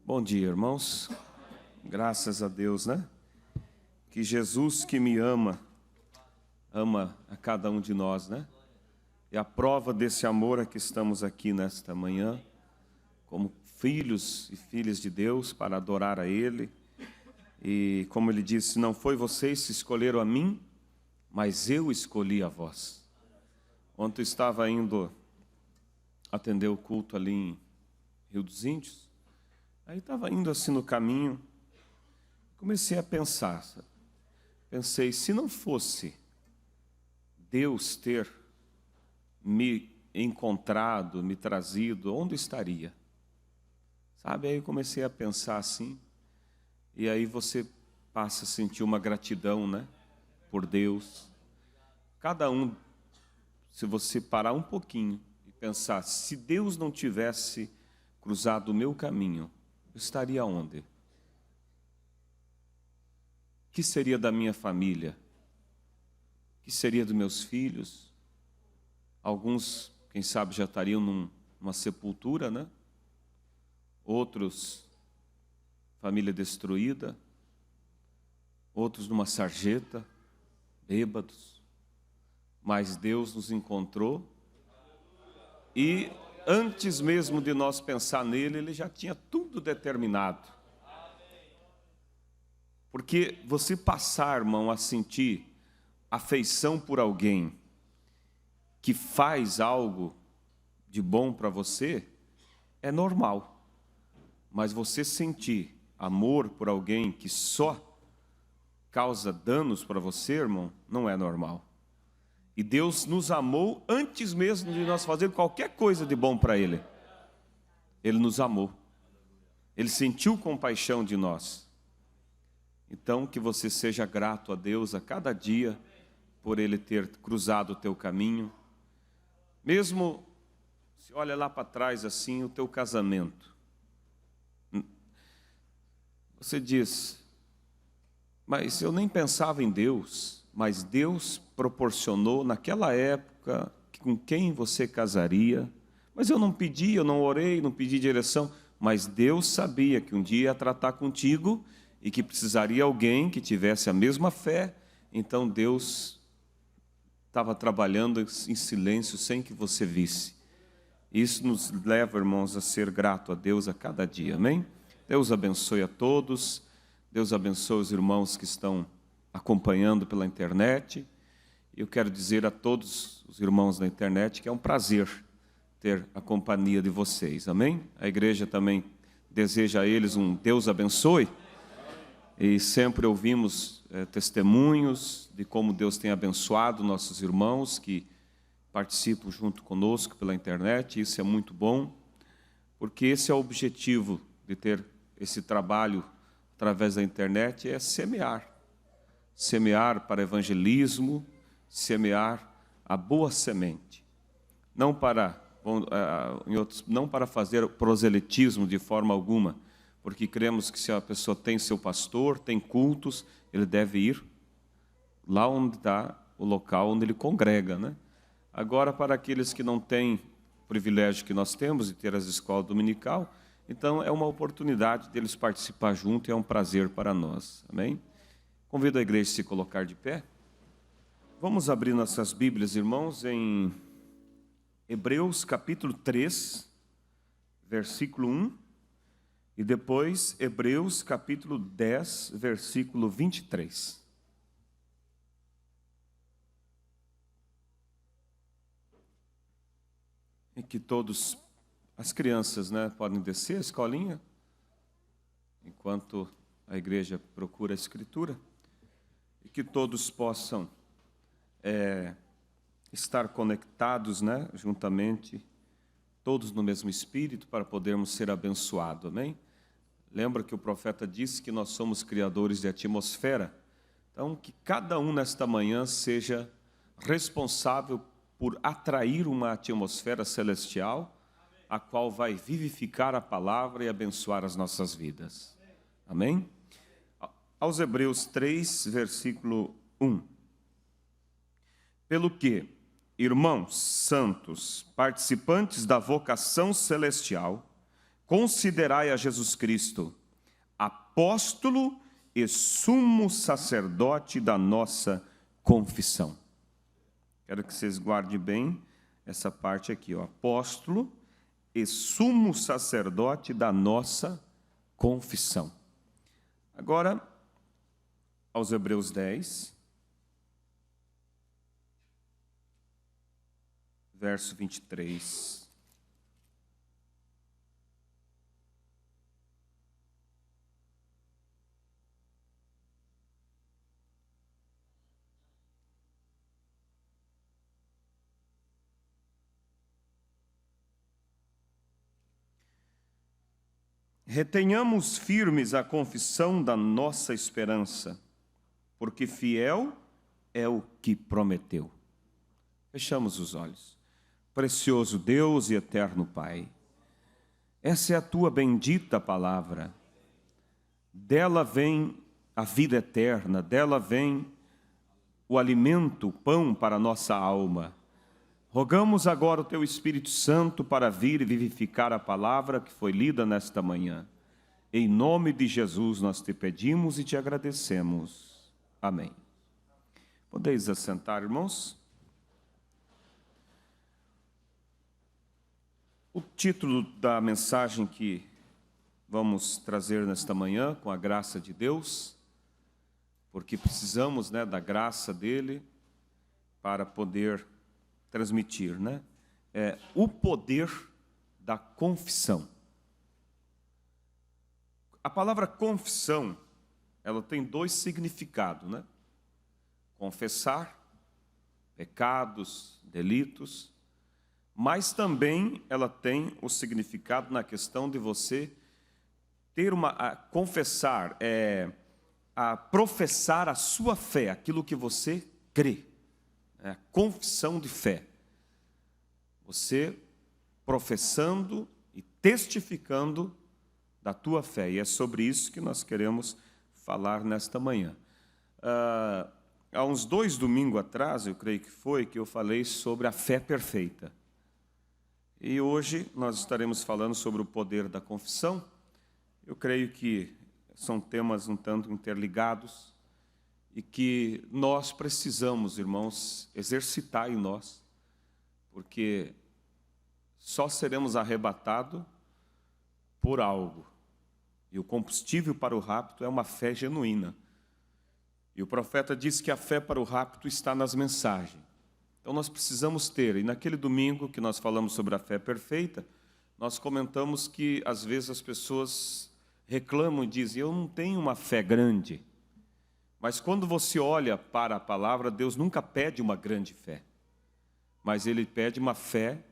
Bom dia, irmãos. Graças a Deus, né? Que Jesus que me ama a cada um de nós, né? E a prova desse amor é que estamos aqui nesta manhã, como filhos e filhas de Deus, para adorar a Ele. E como Ele disse, não foi vocês que escolheram a mim, mas eu escolhi a vós. Ontem eu estava indo atender o culto ali em Rio dos Índios. Aí estava indo assim no caminho, comecei a pensar. Pensei, se não fosse Deus ter me encontrado, me trazido, onde estaria? Sabe, aí eu comecei a pensar assim, e aí você passa a sentir uma gratidão, né, por Deus. Cada um, se você parar um pouquinho e pensar, se Deus não tivesse cruzado o meu caminho, eu estaria onde? O que seria da minha família? O que seria dos meus filhos? Alguns, quem sabe, já estariam numa sepultura, né? Outros, família destruída. Outros numa sarjeta, bêbados. Mas Deus nos encontrou e antes mesmo de nós pensar nele, Ele já tinha tudo determinado. Porque você passar, irmão, a sentir afeição por alguém que faz algo de bom para você, é normal. Mas você sentir amor por alguém que só causa danos para você, irmão, não é normal. E Deus nos amou antes mesmo de nós fazer qualquer coisa de bom para Ele. Ele nos amou. Ele sentiu compaixão de nós. Então, que você seja grato a Deus a cada dia por Ele ter cruzado o teu caminho. Mesmo, se olha lá para trás assim, o teu casamento. Você diz, mas eu nem pensava em Deus. Mas Deus proporcionou naquela época com quem você casaria. Mas eu não pedi, eu não orei, não pedi direção. Mas Deus sabia que um dia ia tratar contigo e que precisaria alguém que tivesse a mesma fé. Então Deus estava trabalhando em silêncio sem que você visse. Isso nos leva, irmãos, a ser grato a Deus a cada dia, amém? Deus abençoe a todos. Deus abençoe os irmãos que estão acompanhando pela internet. Eu quero dizer a todos os irmãos da internet que é um prazer ter a companhia de vocês, amém? A igreja também deseja a eles um Deus abençoe. E sempre ouvimos testemunhos de como Deus tem abençoado nossos irmãos que participam junto conosco pela internet. Isso é muito bom, porque esse é o objetivo de ter esse trabalho através da internet, é semear. Semear para evangelismo, semear a boa semente. Não para fazer proselitismo de forma alguma, porque cremos que se a pessoa tem seu pastor, tem cultos, ele deve ir lá onde está o local onde ele congrega, né? Agora, para aqueles que não têm o privilégio que nós temos de ter as escolas dominical, então é uma oportunidade deles participar junto e é um prazer para nós, amém? Convido a igreja a se colocar de pé. Vamos abrir nossas Bíblias, irmãos, em Hebreus capítulo 3, versículo 1, e depois Hebreus capítulo 10, versículo 23. E que todos, as crianças, né, podem descer a escolinha, enquanto a igreja procura a escritura. E que todos possam estar conectados, né, juntamente, todos no mesmo espírito, para podermos ser abençoados, amém? Lembra que o profeta disse que nós somos criadores de atmosfera? Então, que cada um nesta manhã seja responsável por atrair uma atmosfera celestial, a qual vai vivificar a palavra e abençoar as nossas vidas, amém? Aos Hebreus 3, versículo 1. Pelo que, irmãos santos, participantes da vocação celestial, considerai a Jesus Cristo, apóstolo e sumo sacerdote da nossa confissão. Quero que vocês guardem bem essa parte aqui, ó. Apóstolo e sumo sacerdote da nossa confissão. Agora, aos Hebreus 10, verso 23. Retenhamos firmes a confissão da nossa esperança, porque fiel é o que prometeu. Fechamos os olhos. Precioso Deus e eterno Pai, essa é a tua bendita palavra. Dela vem a vida eterna, dela vem o alimento, o pão para a nossa alma. Rogamos agora o teu Espírito Santo para vir e vivificar a palavra que foi lida nesta manhã. Em nome de Jesus nós te pedimos e te agradecemos. Amém. Podeis assentar, irmãos? O título da mensagem que vamos trazer nesta manhã, com a graça de Deus, porque precisamos, da graça dele para poder transmitir, é o poder da confissão. A palavra confissão, ela tem dois significados, Confessar pecados, delitos, mas também ela tem o significado na questão de você ter confessar, a professar a sua fé, aquilo que você crê. É a confissão de fé. Você professando e testificando da tua fé. E é sobre isso que nós queremos falar nesta manhã. Há uns 2 domingos atrás, eu creio que foi, que eu falei sobre a fé perfeita. E hoje nós estaremos falando sobre o poder da confissão. Eu creio que são temas um tanto interligados, e que nós precisamos, irmãos, exercitar em nós, porque só seremos arrebatados por algo. E o combustível para o rapto é uma fé genuína. E o profeta diz que a fé para o rapto está nas mensagens. Então nós precisamos ter, e naquele domingo que nós falamos sobre a fé perfeita, nós comentamos que às vezes as pessoas reclamam e dizem, eu não tenho uma fé grande. Mas quando você olha para a palavra, Deus nunca pede uma grande fé, mas Ele pede uma fé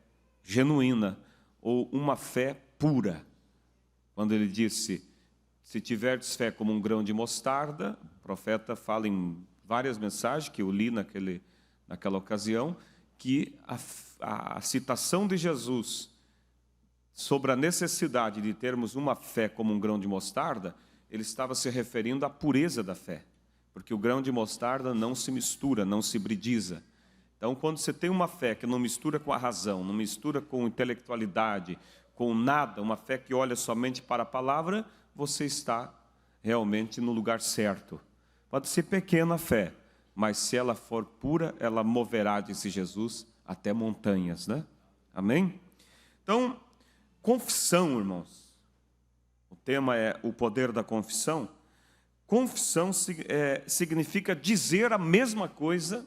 genuína, ou uma fé pura. Quando Ele disse, se tiverdes fé como um grão de mostarda, o profeta fala em várias mensagens que eu li naquela ocasião, que a citação de Jesus sobre a necessidade de termos uma fé como um grão de mostarda, ele estava se referindo à pureza da fé. Porque o grão de mostarda não se mistura, não se hibridiza. Então, quando você tem uma fé que não mistura com a razão, não mistura com intelectualidade, com nada, uma fé que olha somente para a palavra, você está realmente no lugar certo. Pode ser pequena a fé, mas se ela for pura, ela moverá, disse Jesus, até montanhas, Amém? Então, confissão, irmãos. O tema é o poder da confissão. Confissão significa dizer a mesma coisa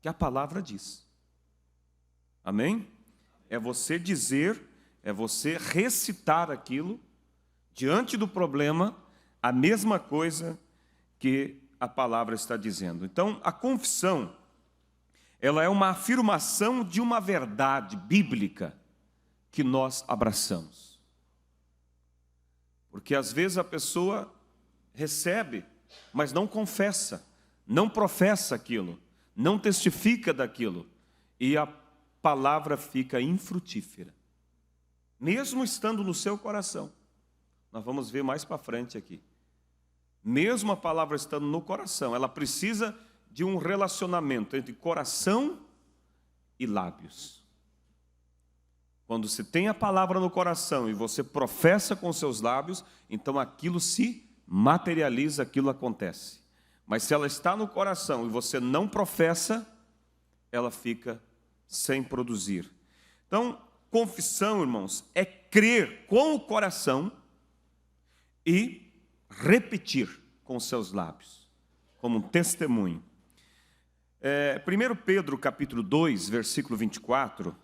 que a palavra diz. Amém? É você dizer, é você recitar aquilo, diante do problema, a mesma coisa que a palavra está dizendo. Então, a confissão, ela é uma afirmação de uma verdade bíblica que nós abraçamos. Porque às vezes a pessoa recebe, mas não confessa, não professa aquilo, não testifica daquilo, e a palavra fica infrutífera, mesmo estando no seu coração. Nós vamos ver mais para frente aqui. Mesmo a palavra estando no coração, ela precisa de um relacionamento entre coração e lábios. Quando você tem a palavra no coração e você professa com seus lábios, então aquilo se materializa, aquilo acontece. Mas se ela está no coração e você não professa, ela fica sem produzir. Então, confissão, irmãos, é crer com o coração e repetir com seus lábios, como um testemunho. 1 Pedro capítulo 2, versículo 24,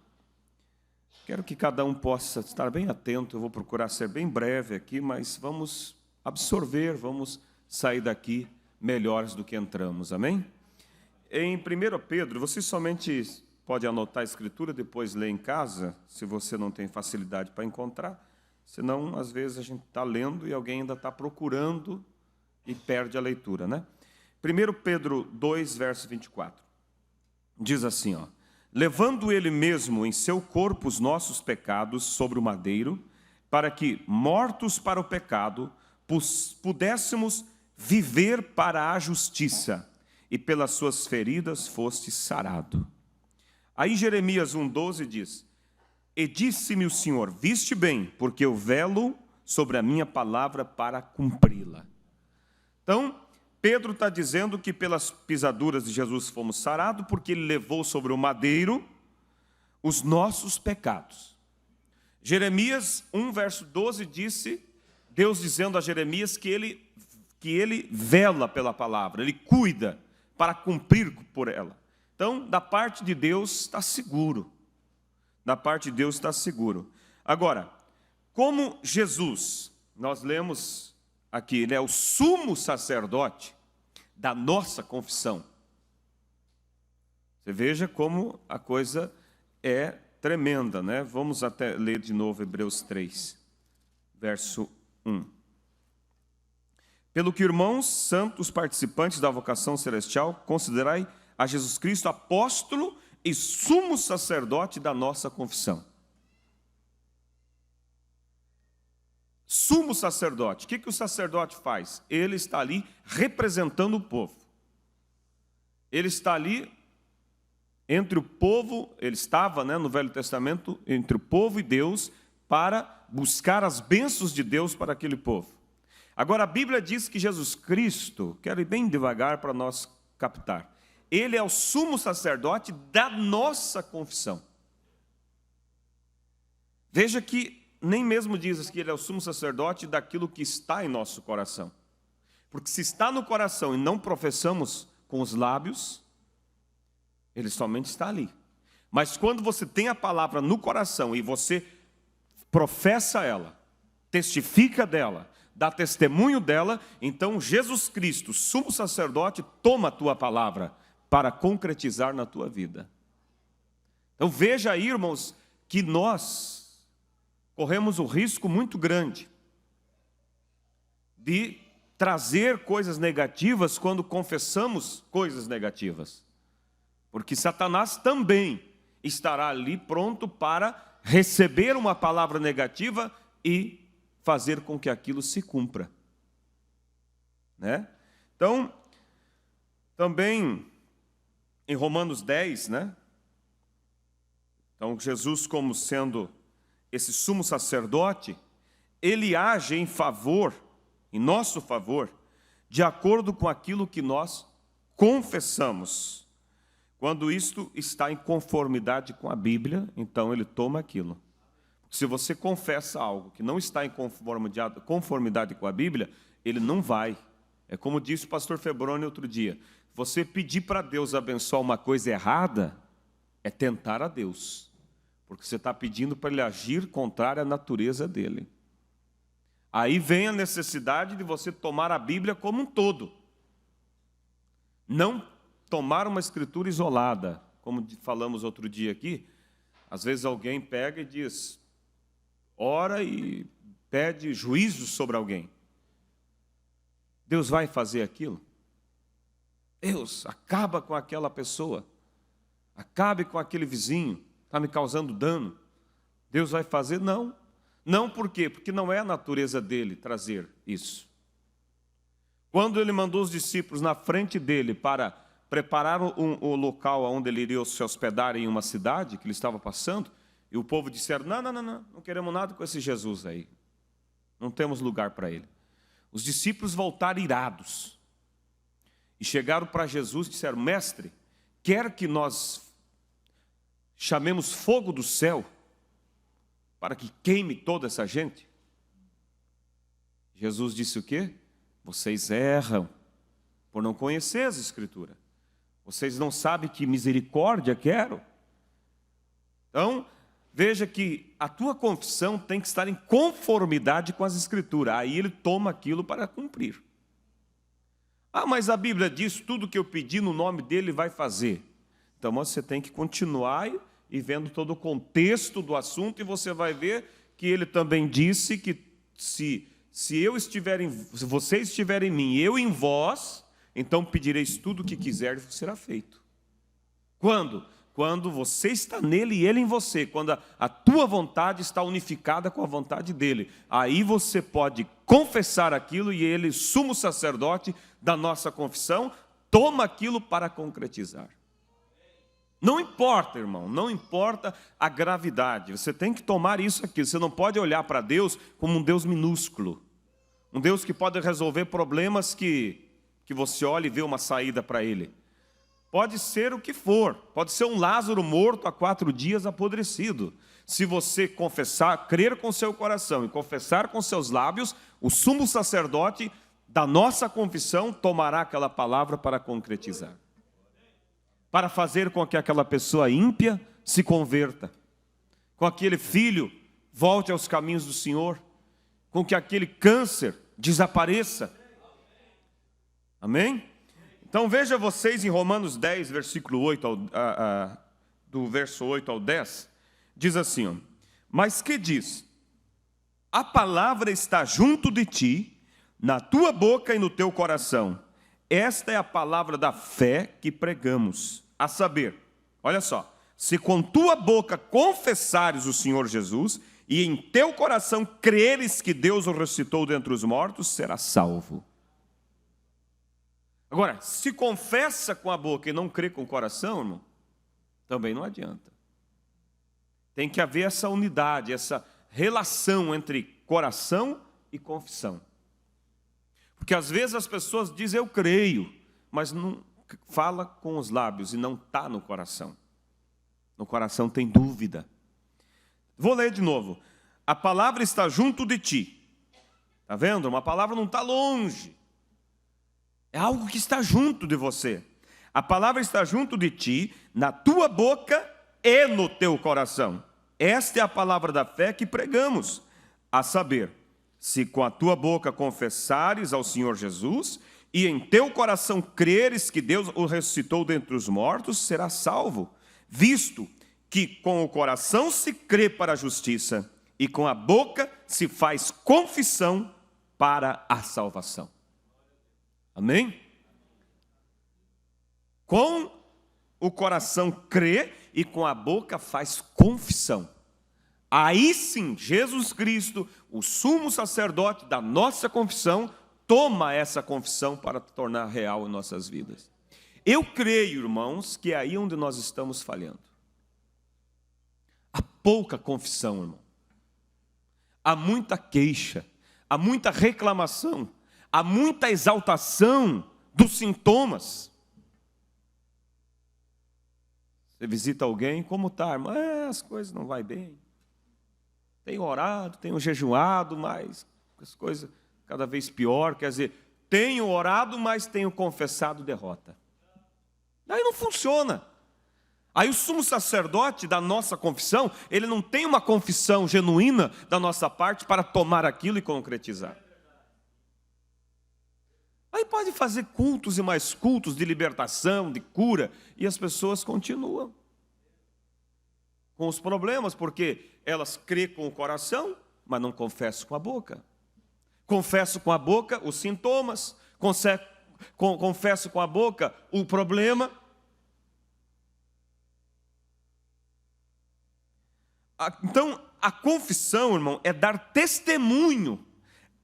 quero que cada um possa estar bem atento, eu vou procurar ser bem breve aqui, mas vamos absorver, vamos sair daqui melhores do que entramos, amém? Em 1 Pedro, você somente pode anotar a escritura, depois ler em casa, se você não tem facilidade para encontrar, senão às vezes a gente está lendo e alguém ainda está procurando e perde a leitura, né? 1 Pedro 2, verso 24, diz assim, ó: levando ele mesmo em seu corpo os nossos pecados sobre o madeiro, para que, mortos para o pecado, pudéssemos viver para a justiça, e pelas suas feridas foste sarado. Aí Jeremias 1,12 diz: e disse-me o Senhor, viste bem, porque eu velo sobre a minha palavra para cumpri-la. Então, Pedro está dizendo que pelas pisaduras de Jesus fomos sarados, porque ele levou sobre o madeiro os nossos pecados. Jeremias 1, verso 12, disse, Deus dizendo a Jeremias que ele vela pela palavra, ele cuida para cumprir por ela. Então, da parte de Deus está seguro. Da parte de Deus está seguro. Agora, como Jesus, nós lemos aqui, ele é o sumo sacerdote da nossa confissão. Você veja como a coisa é tremenda, né? Vamos até ler de novo Hebreus 3, verso 1. Pelo que, irmãos santos participantes da vocação celestial, considerai a Jesus Cristo apóstolo e sumo sacerdote da nossa confissão. Sumo sacerdote, o que o sacerdote faz? Ele está ali representando o povo. Ele está ali entre o povo, ele estava, né, no Velho Testamento, entre o povo e Deus, para buscar as bênçãos de Deus para aquele povo. Agora a Bíblia diz que Jesus Cristo, quero ir bem devagar para nós captar, ele é o sumo sacerdote da nossa confissão. Veja que nem mesmo diz que ele é o sumo sacerdote daquilo que está em nosso coração. Porque se está no coração e não professamos com os lábios, ele somente está ali. Mas quando você tem a palavra no coração e você professa ela, testifica dela, dá testemunho dela, então Jesus Cristo, sumo sacerdote, toma a tua palavra para concretizar na tua vida. Então veja aí, irmãos, que nós corremos um risco muito grande de trazer coisas negativas quando confessamos coisas negativas. Porque Satanás também estará ali pronto para receber uma palavra negativa e fazer com que aquilo se cumpra. Né? Então, também em Romanos 10, né? Então Jesus, como sendo esse sumo sacerdote, ele age em favor, em nosso favor, de acordo com aquilo que nós confessamos. Quando isto está em conformidade com a Bíblia, então ele toma aquilo. Se você confessa algo que não está em conformidade com a Bíblia, ele não vai. É como disse o pastor Febroni outro dia, você pedir para Deus abençoar uma coisa errada, é tentar a Deus. Porque você está pedindo para ele agir contrário à natureza dele. Aí vem a necessidade de você tomar a Bíblia como um todo. Não tomar uma escritura isolada. Como falamos outro dia aqui, às vezes alguém pega e diz, ora e pede juízo sobre alguém. Deus vai fazer aquilo? Deus, acaba com aquela pessoa. Acabe com aquele vizinho. Está me causando dano. Deus vai fazer? Não. Não por quê? Porque não é a natureza dele trazer isso. Quando ele mandou os discípulos na frente dele para preparar o local onde ele iria se hospedar em uma cidade que ele estava passando, E o povo disseram, não queremos nada com esse Jesus aí. Não temos lugar para ele. Os discípulos voltaram irados. E chegaram para Jesus e disseram, mestre, quer que nós chamemos fogo do céu para que queime toda essa gente? Jesus disse o quê? Vocês erram por não conhecer as Escrituras. Vocês não sabem que misericórdia quero. Então, veja que a tua confissão tem que estar em conformidade com as Escrituras. Aí ele toma aquilo para cumprir. Ah, mas a Bíblia diz, tudo que eu pedi no nome dele vai fazer. Então você tem que continuar e vendo todo o contexto do assunto, e você vai ver que ele também disse que se você estiver em mim e eu em vós, então pedireis tudo o que quiser e será feito. Quando? Quando você está nele e ele em você, quando a tua vontade está unificada com a vontade dele. Aí você pode confessar aquilo e ele, sumo sacerdote da nossa confissão, toma aquilo para concretizar. Não importa, irmão, não importa a gravidade, você tem que tomar isso aqui. Você não pode olhar para Deus como um Deus minúsculo, um Deus que pode resolver problemas que você olha e vê uma saída para ele. Pode ser o que for, pode ser um Lázaro morto há 4 dias apodrecido. Se você confessar, crer com seu coração e confessar com seus lábios, o sumo sacerdote da nossa confissão tomará aquela palavra para concretizar. Para fazer com que aquela pessoa ímpia se converta, com aquele filho volte aos caminhos do Senhor, com que aquele câncer desapareça. Amém? Então veja vocês em Romanos 10, versículo 8, do verso 8 ao 10, diz assim, ó, mas que diz? A palavra está junto de ti, na tua boca e no teu coração. Esta é a palavra da fé que pregamos, a saber, olha só, se com tua boca confessares o Senhor Jesus e em teu coração creres que Deus o ressuscitou dentre os mortos, serás salvo. Agora, se confessa com a boca e não crê com o coração, irmão, também não adianta. Tem que haver essa unidade, essa relação entre coração e confissão. Porque às vezes as pessoas dizem, eu creio, mas não fala com os lábios e não está no coração. No coração tem dúvida. Vou ler de novo. A palavra está junto de ti. Está vendo? Uma palavra não está longe. É algo que está junto de você. A palavra está junto de ti, na tua boca e no teu coração. Esta é a palavra da fé que pregamos, a saber, se com a tua boca confessares ao Senhor Jesus e em teu coração creres que Deus o ressuscitou dentre os mortos, serás salvo, visto que com o coração se crê para a justiça e com a boca se faz confissão para a salvação. Amém? Com o coração crê e com a boca faz confissão. Aí sim, Jesus Cristo, o sumo sacerdote da nossa confissão, toma essa confissão para tornar real em nossas vidas. Eu creio, irmãos, que é aí onde nós estamos falhando. Há pouca confissão, irmão. Há muita queixa, há muita reclamação, há muita exaltação dos sintomas. Você visita alguém, como está, irmão? As coisas não vão bem. Tenho orado, tenho jejuado, mas as coisas cada vez pior. Quer dizer, tenho orado, mas tenho confessado derrota. Aí não funciona. Aí o sumo sacerdote da nossa confissão, ele não tem uma confissão genuína da nossa parte para tomar aquilo e concretizar. Aí pode fazer cultos e mais cultos de libertação, de cura, e as pessoas continuam com os problemas, porque elas crêem com o coração, mas não confessam com a boca. Confesso com a boca os sintomas, confesso com a boca o problema. Então, a confissão, irmão, é dar testemunho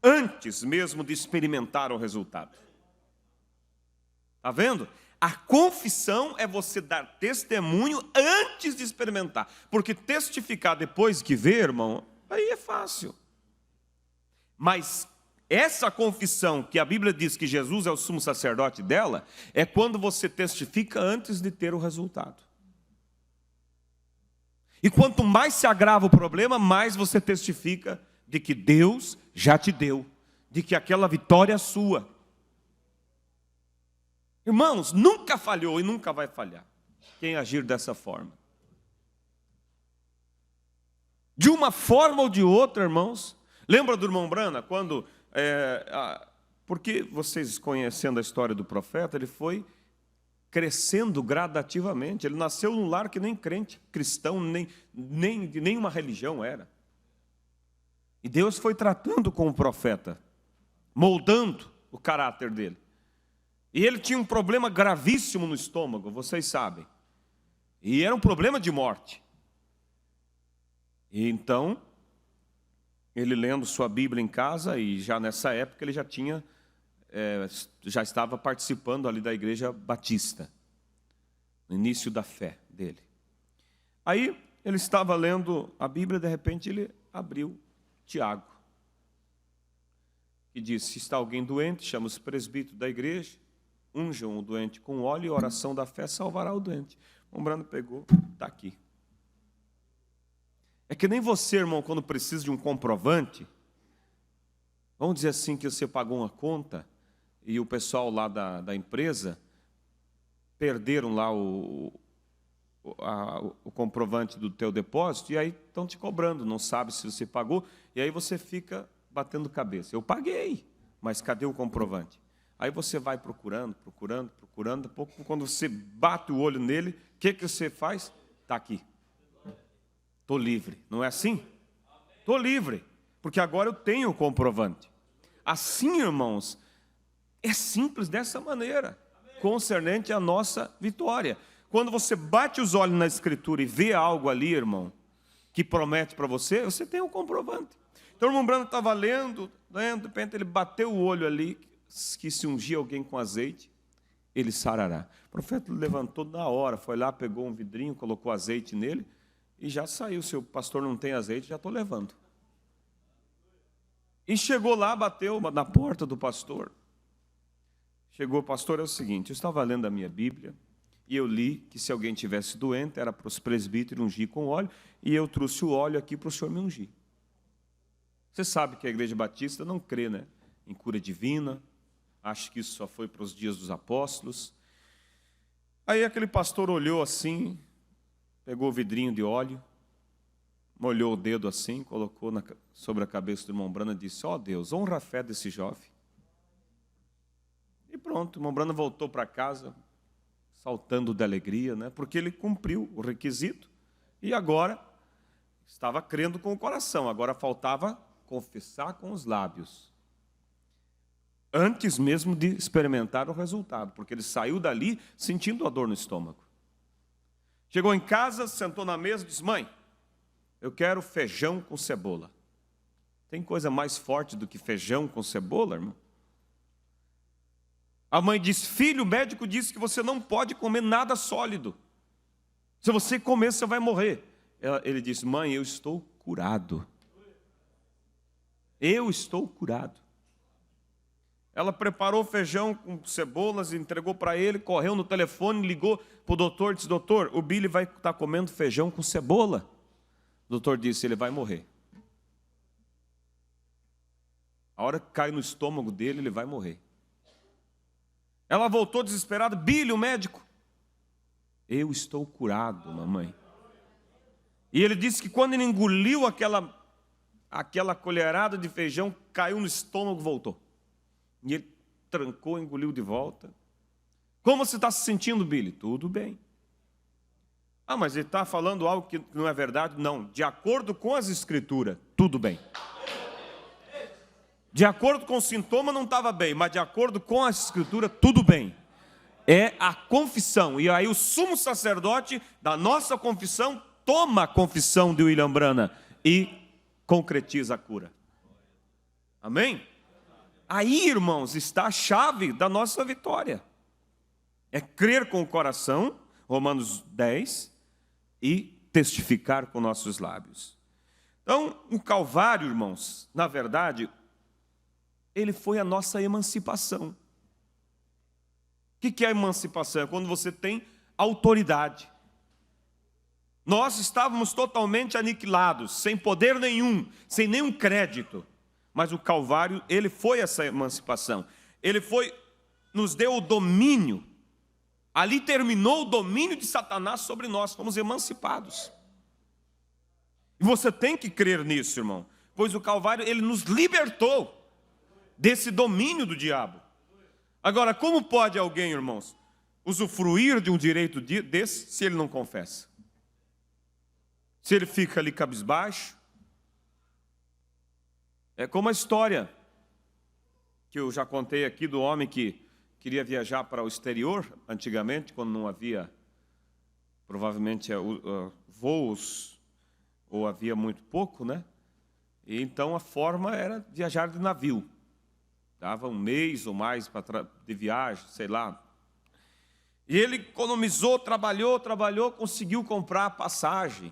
antes mesmo de experimentar o resultado. Está vendo? A confissão é você dar testemunho antes de experimentar. Porque testificar depois que vê, irmão, aí é fácil. Mas essa confissão que a Bíblia diz que Jesus é o sumo sacerdote dela, é quando você testifica antes de ter o resultado. E quanto mais se agrava o problema, mais você testifica de que Deus já te deu, de que aquela vitória é sua. Irmãos, nunca falhou e nunca vai falhar quem agir dessa forma. De uma forma ou de outra, irmãos. Lembra do irmão Brana, quando... porque vocês conhecendo a história do profeta, ele foi crescendo gradativamente. Ele nasceu num lar que nem crente cristão, nem de nenhuma religião era. E Deus foi tratando com o profeta, moldando o caráter dele. E ele tinha um problema gravíssimo no estômago, vocês sabem. E era um problema de morte. E então, ele lendo sua Bíblia em casa, e já nessa época ele já estava participando ali da igreja batista, no início da fé dele. Aí ele estava lendo a Bíblia, de repente ele abriu Tiago, que diz: se está alguém doente, chama os presbíteros da igreja, unjam o doente com óleo e a oração da fé salvará o doente. O Brando pegou, está aqui. É que nem você, irmão, quando precisa de um comprovante, vamos dizer assim que você pagou uma conta e o pessoal lá da empresa perderam lá o comprovante do teu depósito e aí estão te cobrando, não sabe se você pagou, e aí você fica batendo cabeça. Eu paguei, mas cadê o comprovante? Aí você vai procurando, pouco, quando você bate o olho nele, o que você faz? Está aqui. Estou livre, não é assim? Estou livre, porque agora eu tenho o comprovante. Assim, irmãos, é simples dessa maneira, concernente à nossa vitória. Quando você bate os olhos na Escritura e vê algo ali, irmão, que promete para você, você tem o comprovante. Então o irmão Brando estava lendo, de repente ele bateu o olho ali, que se ungir alguém com azeite, ele sarará. O profeta levantou na hora, foi lá, pegou um vidrinho, colocou azeite nele, e já saiu. Se o pastor não tem azeite, já estou levando. E chegou lá, bateu na porta do pastor. Chegou: pastor, é o seguinte, eu estava lendo a minha Bíblia, e eu li que se alguém tivesse doente, era para os presbíteros ungir com óleo, e eu trouxe o óleo aqui para o senhor me ungir. Você sabe que a igreja batista não crê, né, em cura divina, acha que isso só foi para os dias dos apóstolos. Aí aquele pastor olhou assim, pegou o vidrinho de óleo, molhou o dedo assim, colocou sobre a cabeça do irmão Brana e disse: ó Deus, honra a fé desse jovem. E pronto, o irmão Brana voltou para casa, saltando de alegria, né? Porque ele cumpriu o requisito e agora estava crendo com o coração, agora faltava confessar com os lábios, antes mesmo de experimentar o resultado, porque ele saiu dali sentindo a dor no estômago. Chegou em casa, sentou na mesa e disse: mãe, eu quero feijão com cebola. Tem coisa mais forte do que feijão com cebola, irmão? A mãe disse: filho, o médico disse que você não pode comer nada sólido. Se você comer, você vai morrer. Ele disse: mãe, eu estou curado. Eu estou curado. Ela preparou feijão com cebolas, entregou para ele, correu no telefone, ligou para o doutor e disse: doutor, o Billy vai estar comendo feijão com cebola. O doutor disse: ele vai morrer. A hora que cai no estômago dele, ele vai morrer. Ela voltou desesperada: Billy, o médico. Eu estou curado, mamãe. E ele disse que quando ele engoliu aquela colherada de feijão, caiu no estômago e voltou. E ele trancou, engoliu de volta. Como você está se sentindo, Billy? Tudo bem. Ah, mas ele está falando algo que não é verdade? Não, de acordo com as escrituras, tudo bem. De acordo com o sintoma não estava bem, mas de acordo com a escritura, tudo bem. É a confissão. E aí o sumo sacerdote da nossa confissão toma a confissão de William Brana e concretiza a cura. Amém? Aí, irmãos, está a chave da nossa vitória. É crer com o coração, Romanos 10, e testificar com nossos lábios. Então, o Calvário, irmãos, na verdade, ele foi a nossa emancipação. O que é a emancipação? É quando você tem autoridade. Nós estávamos totalmente aniquilados, sem poder nenhum, sem nenhum crédito. Mas o Calvário, ele foi essa emancipação. Ele nos deu o domínio. Ali terminou o domínio de Satanás sobre nós, fomos emancipados. E você tem que crer nisso, irmão. Pois o Calvário, ele nos libertou desse domínio do diabo. Agora, como pode alguém, irmãos, usufruir de um direito desse se ele não confessa? Se ele fica ali cabisbaixo? É como a história que eu já contei aqui do homem que queria viajar para o exterior, antigamente, quando não havia, provavelmente, voos, ou havia muito pouco, né? E então a forma era viajar de navio. Dava um mês ou mais de viagem, sei lá. E ele economizou, trabalhou, conseguiu comprar a passagem.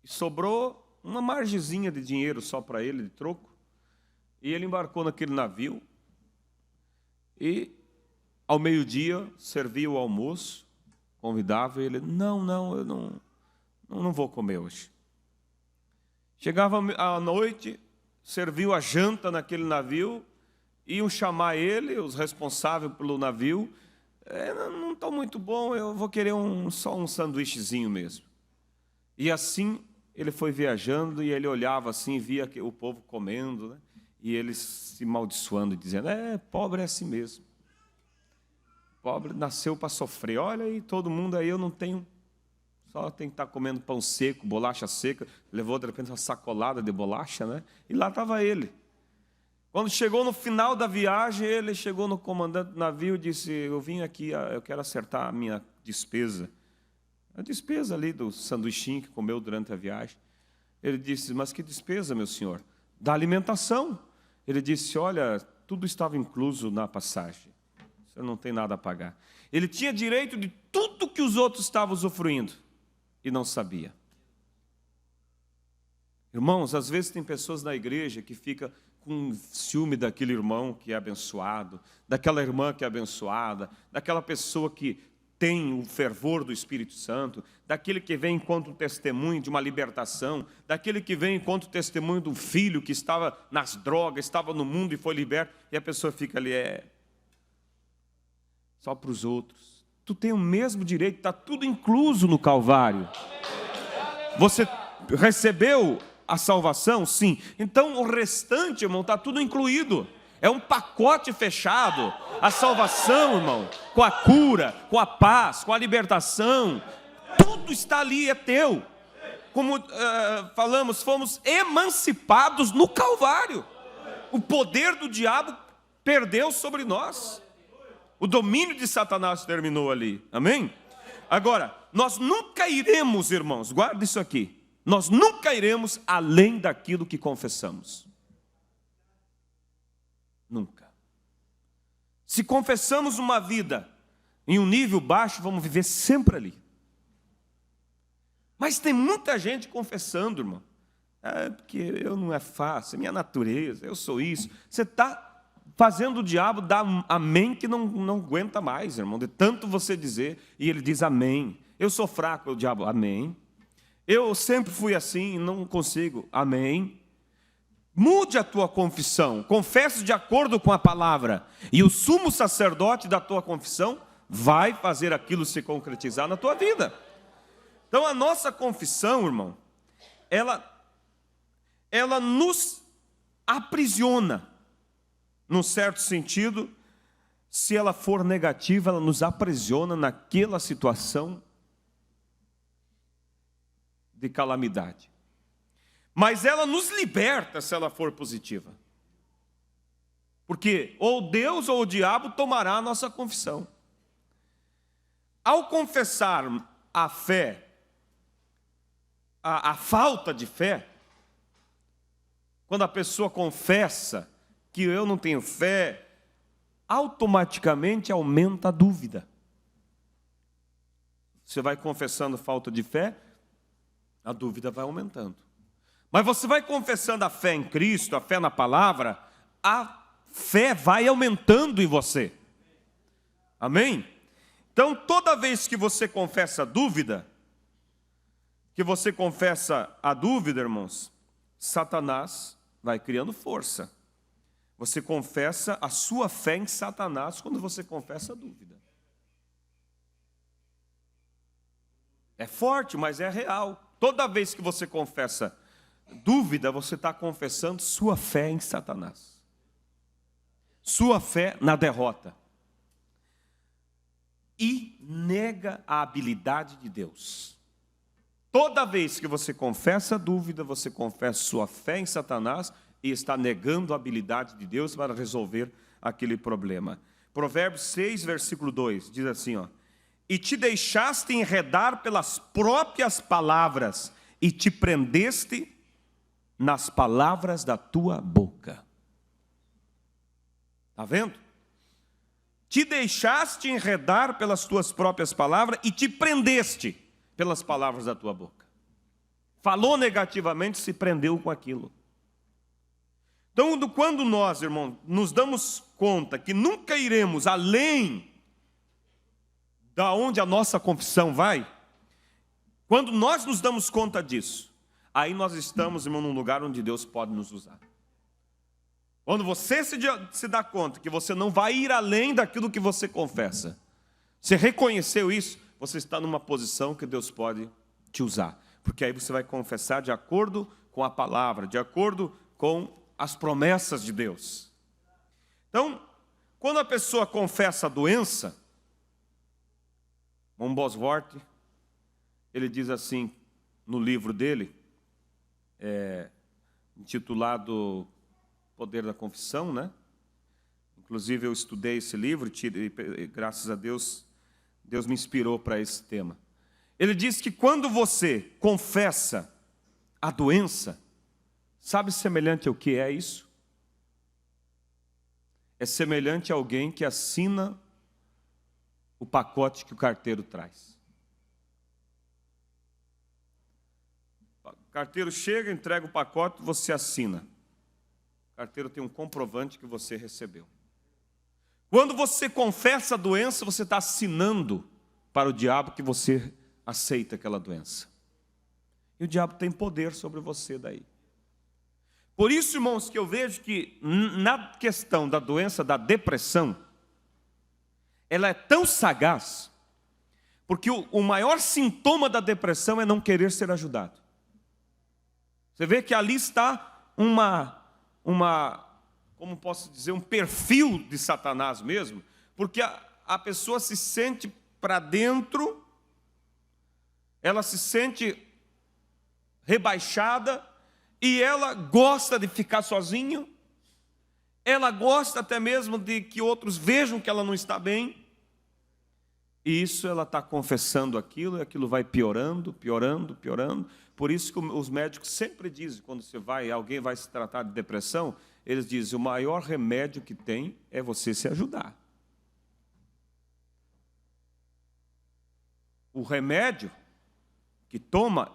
E sobrou uma margezinha de dinheiro só para ele, de troco. E ele embarcou naquele navio. E, ao meio-dia, servia o almoço, convidava ele. Não, eu não vou comer hoje. Chegava à noite, serviu a janta naquele navio, iam chamar ele, os responsáveis pelo navio. Não estou muito bom, eu vou querer só um sanduíchezinho mesmo. E assim ele foi viajando e ele olhava assim, via o povo comendo, né? E ele se amaldiçoando, dizendo, pobre é assim mesmo. Pobre nasceu para sofrer. Olha aí, todo mundo aí, eu não tenho, só tem que estar comendo pão seco, bolacha seca. Levou de repente uma sacolada de bolacha, né? E lá estava ele. Quando chegou no final da viagem, ele chegou no comandante do navio e disse, eu vim aqui, eu quero acertar a minha despesa. A despesa ali do sanduichinho que comeu durante a viagem. Ele disse, mas que despesa, meu senhor? Da alimentação. Ele disse, olha, tudo estava incluso na passagem. O senhor não tem nada a pagar. Ele tinha direito de tudo que os outros estavam usufruindo e não sabia. Irmãos, às vezes tem pessoas na igreja que ficam com ciúme daquele irmão que é abençoado, daquela irmã que é abençoada, daquela pessoa que tem o fervor do Espírito Santo, daquele que vem enquanto testemunho de uma libertação, daquele que vem enquanto testemunho do filho que estava nas drogas, estava no mundo e foi liberto, e a pessoa fica ali, só para os outros. Tu tem o mesmo direito, está tudo incluso no Calvário. Você recebeu a salvação? Sim. Então o restante, irmão, está tudo incluído. É um pacote fechado. A salvação, irmão, com a cura, com a paz, com a libertação, tudo está ali, é teu. Como falamos, fomos emancipados no Calvário. O poder do diabo perdeu sobre nós. O domínio de Satanás terminou ali. Amém? Agora, nós nunca iremos, irmãos, guarda isso aqui. Nós nunca iremos além daquilo que confessamos. Nunca. Se confessamos uma vida em um nível baixo, vamos viver sempre ali. Mas tem muita gente confessando, irmão. Porque eu não é fácil, é minha natureza, eu sou isso. Você está fazendo o diabo dar amém que não aguenta mais, irmão. De tanto você dizer, e ele diz amém. Eu sou fraco, o diabo, amém. Eu sempre fui assim, não consigo, amém. Mude a tua confissão, confesse de acordo com a palavra, e o sumo sacerdote da tua confissão vai fazer aquilo se concretizar na tua vida. Então a nossa confissão, irmão, ela nos aprisiona, num certo sentido. Se ela for negativa, ela nos aprisiona naquela situação de calamidade. Mas ela nos liberta se ela for positiva. Porque ou Deus ou o diabo tomará a nossa confissão. Ao confessar a fé, a falta de fé, quando a pessoa confessa que eu não tenho fé, automaticamente aumenta a dúvida. Você vai confessando falta de fé, a dúvida vai aumentando. Mas você vai confessando a fé em Cristo, a fé na palavra, a fé vai aumentando em você. Amém? Então, toda vez que você confessa a dúvida, irmãos, Satanás vai criando força. Você confessa a sua fé em Satanás quando você confessa a dúvida. É forte, mas é real. Toda vez que você confessa dúvida, você está confessando sua fé em Satanás. Sua fé na derrota. E nega a habilidade de Deus. Toda vez que você confessa a dúvida, você confessa sua fé em Satanás e está negando a habilidade de Deus para resolver aquele problema. Provérbios 6, versículo 2, diz assim, ó: e te deixaste enredar pelas próprias palavras, e te prendeste nas palavras da tua boca. Está vendo? Te deixaste enredar pelas tuas próprias palavras, e te prendeste pelas palavras da tua boca. Falou negativamente, se prendeu com aquilo. Então, quando nós, irmãos, nos damos conta que nunca iremos além da onde a nossa confissão vai, quando nós nos damos conta disso, aí nós estamos, irmão, num lugar onde Deus pode nos usar. Quando você se dá conta que você não vai ir além daquilo que você confessa, você reconheceu isso, você está numa posição que Deus pode te usar. Porque aí você vai confessar de acordo com a palavra, de acordo com as promessas de Deus. Então, quando a pessoa confessa a doença, Von Bosworth, ele diz assim, no livro dele, intitulado Poder da Confissão, né? Inclusive eu estudei esse livro, e graças a Deus, Deus me inspirou para esse tema. Ele diz que quando você confessa a doença, sabe semelhante ao que é isso? É semelhante a alguém que assina o pacote que o carteiro traz. O carteiro chega, entrega o pacote, você assina. O carteiro tem um comprovante que você recebeu. Quando você confessa a doença, você está assinando para o diabo que você aceita aquela doença. E o diabo tem poder sobre você daí. Por isso, irmãos, que eu vejo que na questão da doença da depressão, ela é tão sagaz, porque o maior sintoma da depressão é não querer ser ajudado. Você vê que ali está como posso dizer, um perfil de Satanás mesmo, porque a pessoa se sente para dentro, ela se sente rebaixada, e ela gosta de ficar sozinho, ela gosta até mesmo de que outros vejam que ela não está bem, e isso ela está confessando aquilo, e aquilo vai piorando, piorando, piorando. Por isso que os médicos sempre dizem, quando alguém vai se tratar de depressão, eles dizem, o maior remédio que tem é você se ajudar. O remédio que toma,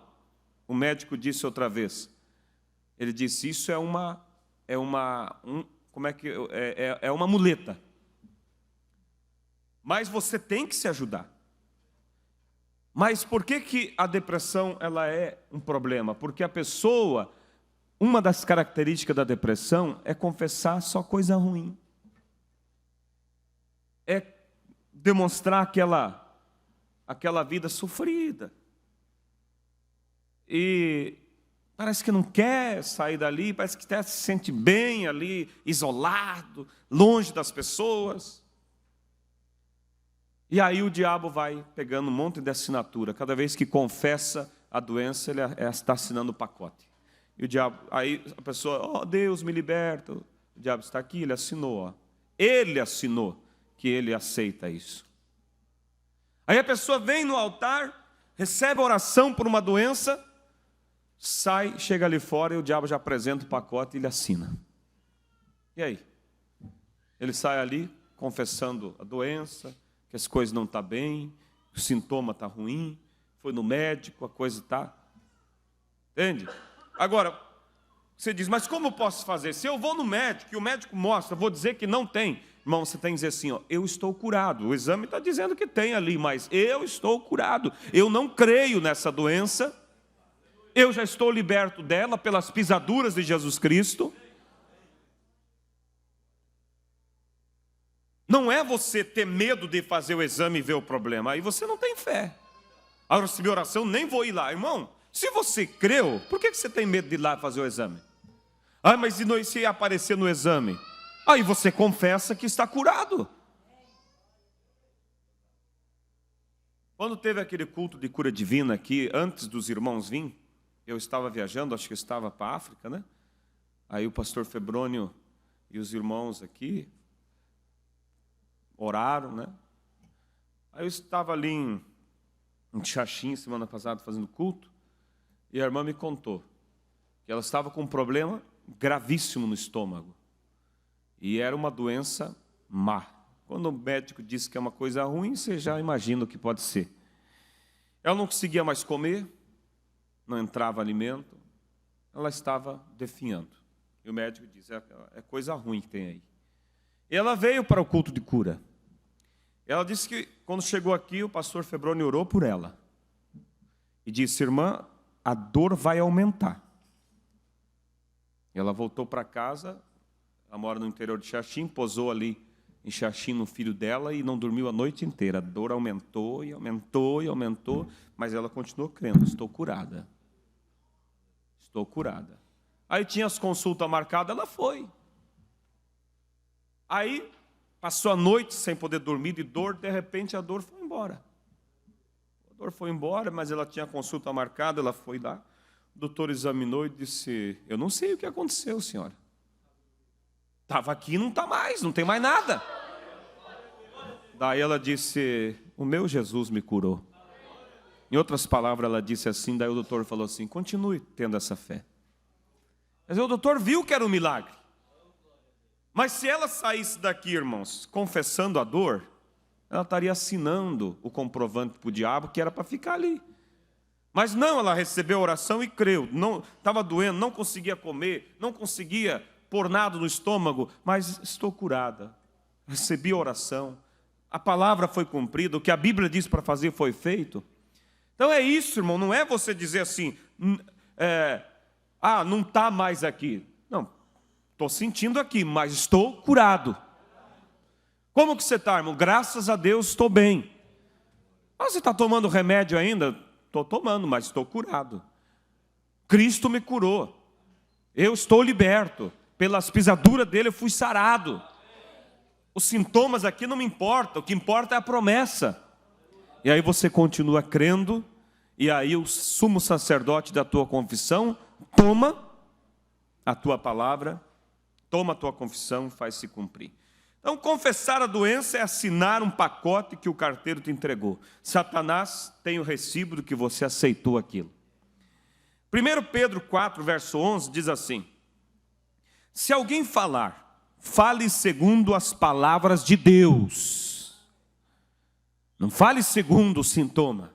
o médico disse outra vez, ele disse, isso é uma muleta. Mas você tem que se ajudar. Mas por que a depressão ela é um problema? Porque a pessoa, uma das características da depressão é confessar só coisa ruim. É demonstrar aquela vida sofrida. E parece que não quer sair dali, parece que até se sente bem ali, isolado, longe das pessoas. E aí o diabo vai pegando um monte de assinatura. Cada vez que confessa a doença, ele está assinando o pacote. E o diabo, aí a pessoa, Deus me liberta. O diabo está aqui, ele assinou. Ele assinou que ele aceita isso. Aí a pessoa vem no altar, recebe a oração por uma doença, sai, chega ali fora e o diabo já apresenta o pacote e ele assina. E aí? Ele sai ali confessando a doença, que as coisas não estão bem, o sintoma está ruim, foi no médico, a coisa está... Entende? Agora, você diz, mas como eu posso fazer? Se eu vou no médico e o médico mostra, vou dizer que não tem. Irmão, você tem que dizer assim, ó, eu estou curado. O exame está dizendo que tem ali, mas eu estou curado. Eu não creio nessa doença. Eu já estou liberto dela pelas pisaduras de Jesus Cristo. Não é você ter medo de fazer o exame e ver o problema. Aí você não tem fé. Agora, se minha oração, nem vou ir lá. Irmão, se você creu, por que você tem medo de ir lá fazer o exame? Ah, mas e se aparecer no exame? Aí você confessa que está curado. Quando teve aquele culto de cura divina aqui, antes dos irmãos virem, eu estava viajando, acho que estava para a África, né? Aí o pastor Febrônio e os irmãos aqui oraram, né? Aí eu estava ali em Xaxim, semana passada, fazendo culto, e a irmã me contou que ela estava com um problema gravíssimo no estômago. E era uma doença má. Quando o médico disse que é uma coisa ruim, você já imagina o que pode ser. Ela não conseguia mais comer, não entrava alimento, ela estava definhando. E o médico disse, é coisa ruim que tem aí. E ela veio para o culto de cura. Ela disse que quando chegou aqui, o pastor Febrônio orou por ela. E disse, irmã, a dor vai aumentar. Ela voltou para casa, ela mora no interior de Xaxim, posou ali em Xaxim no filho dela e não dormiu a noite inteira. A dor aumentou e aumentou e aumentou, mas ela continuou crendo, estou curada. Estou curada. Aí tinha as consultas marcadas, ela foi. Aí passou a noite sem poder dormir de dor, de repente a dor foi embora. A dor foi embora, mas ela tinha a consulta marcada, ela foi lá. O doutor examinou e disse, eu não sei o que aconteceu, senhora. Estava aqui e não está mais, não tem mais nada. Daí ela disse, o meu Jesus me curou. Em outras palavras, ela disse assim, daí o doutor falou assim, continue tendo essa fé. Mas o doutor viu que era um milagre. Mas se ela saísse daqui, irmãos, confessando a dor, ela estaria assinando o comprovante para o diabo que era para ficar ali. Mas não, ela recebeu a oração e creu. Não, estava doendo, não conseguia comer, não conseguia pôr nada no estômago, mas estou curada. Recebi a oração, a palavra foi cumprida, o que a Bíblia diz para fazer foi feito. Então é isso, irmão, não é você dizer assim, não está mais aqui. Não, estou sentindo aqui, mas estou curado. Como que você está, irmão? Graças a Deus estou bem. Você está tomando remédio ainda? Estou tomando, mas estou curado. Cristo me curou. Eu estou liberto. Pelas pisaduras dele eu fui sarado. Os sintomas aqui não me importam. O que importa é a promessa. E aí você continua crendo. E aí o sumo sacerdote da tua confissão toma a tua palavra, toma a tua confissão e faz se cumprir. Então, confessar a doença é assinar um pacote que o carteiro te entregou. Satanás tem o recibo de que você aceitou aquilo. 1 Pedro 4, verso 11, diz assim, se alguém falar, fale segundo as palavras de Deus. Não fale segundo o sintoma.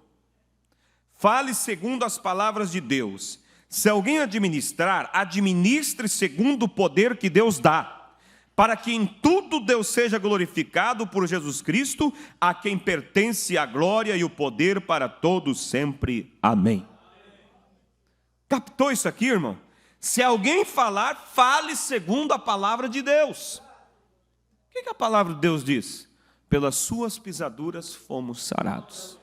Fale segundo as palavras de Deus. Se alguém administrar, administre segundo o poder que Deus dá, para que em tudo Deus seja glorificado por Jesus Cristo, a quem pertence a glória e o poder para todos sempre. Amém. Captou isso aqui, irmão? Se alguém falar, fale segundo a palavra de Deus. O que a palavra de Deus diz? Pelas suas pisaduras fomos sarados.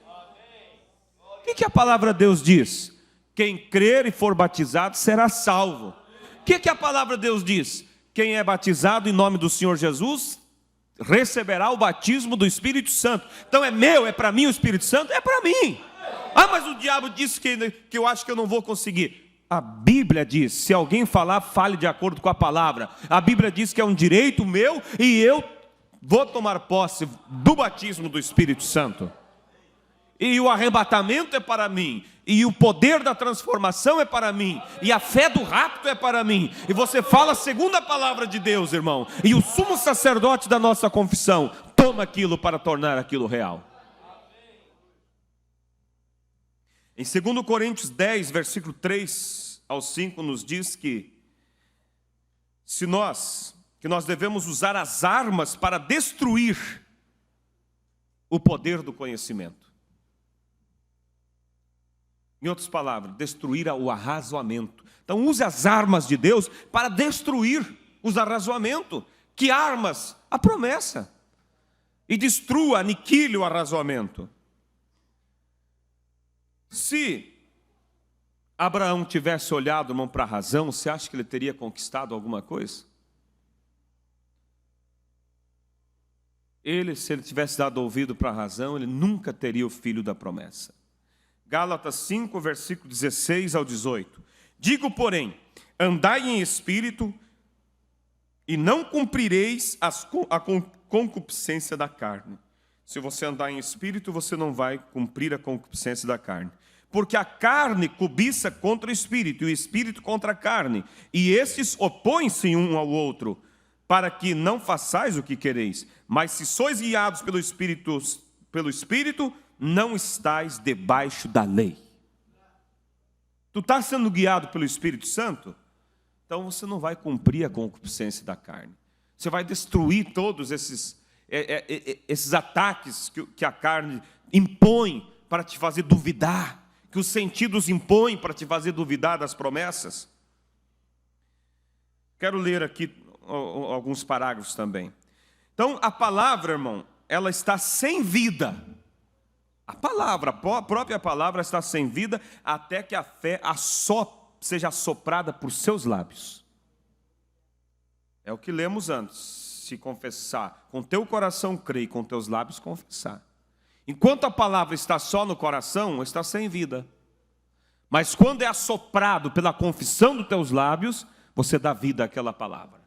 O que a palavra de Deus diz? Quem crer e for batizado será salvo. O que a palavra de Deus diz? Quem é batizado em nome do Senhor Jesus receberá o batismo do Espírito Santo. Então é meu, é para mim o Espírito Santo? É para mim. Mas o diabo disse que eu acho que eu não vou conseguir. A Bíblia diz, se alguém falar, fale de acordo com a palavra. A Bíblia diz que é um direito meu e eu vou tomar posse do batismo do Espírito Santo. E o arrebatamento é para mim, e o poder da transformação é para mim, e a fé do rapto é para mim. E você fala segundo a palavra de Deus, irmão. E o sumo sacerdote da nossa confissão toma aquilo para tornar aquilo real. Em 2 Coríntios 10, versículo 3 ao 5, nos diz que nós devemos usar as armas para destruir o poder do conhecimento. Em outras palavras, destruir o arrazoamento. Então use as armas de Deus para destruir os arrazoamentos. Que armas? A promessa. E destrua, aniquile o arrazoamento. Se Abraão tivesse olhado, irmão, para a razão, você acha que ele teria conquistado alguma coisa? Se ele tivesse dado ouvido para a razão, ele nunca teria o filho da promessa. Gálatas 5, versículo 16 ao 18. Digo, porém, andai em espírito e não cumprireis a concupiscência da carne. Se você andar em espírito, você não vai cumprir a concupiscência da carne. Porque a carne cobiça contra o espírito, e o espírito contra a carne. E estes opõem-se um ao outro, para que não façais o que quereis. Mas se sois guiados pelo espírito, não estais debaixo da lei. Tu estás sendo guiado pelo Espírito Santo? Então você não vai cumprir a concupiscência da carne. Você vai destruir todos esses ataques que a carne impõe para te fazer duvidar, que os sentidos impõem para te fazer duvidar das promessas. Quero ler aqui alguns parágrafos também. Então, a palavra, irmão, ela está sem vida. A própria palavra está sem vida até que a fé seja assoprada por seus lábios. É o que lemos antes. Se confessar, com teu coração crer e com teus lábios confessar. Enquanto a palavra está só no coração, está sem vida. Mas quando é assoprado pela confissão dos teus lábios, você dá vida àquela palavra.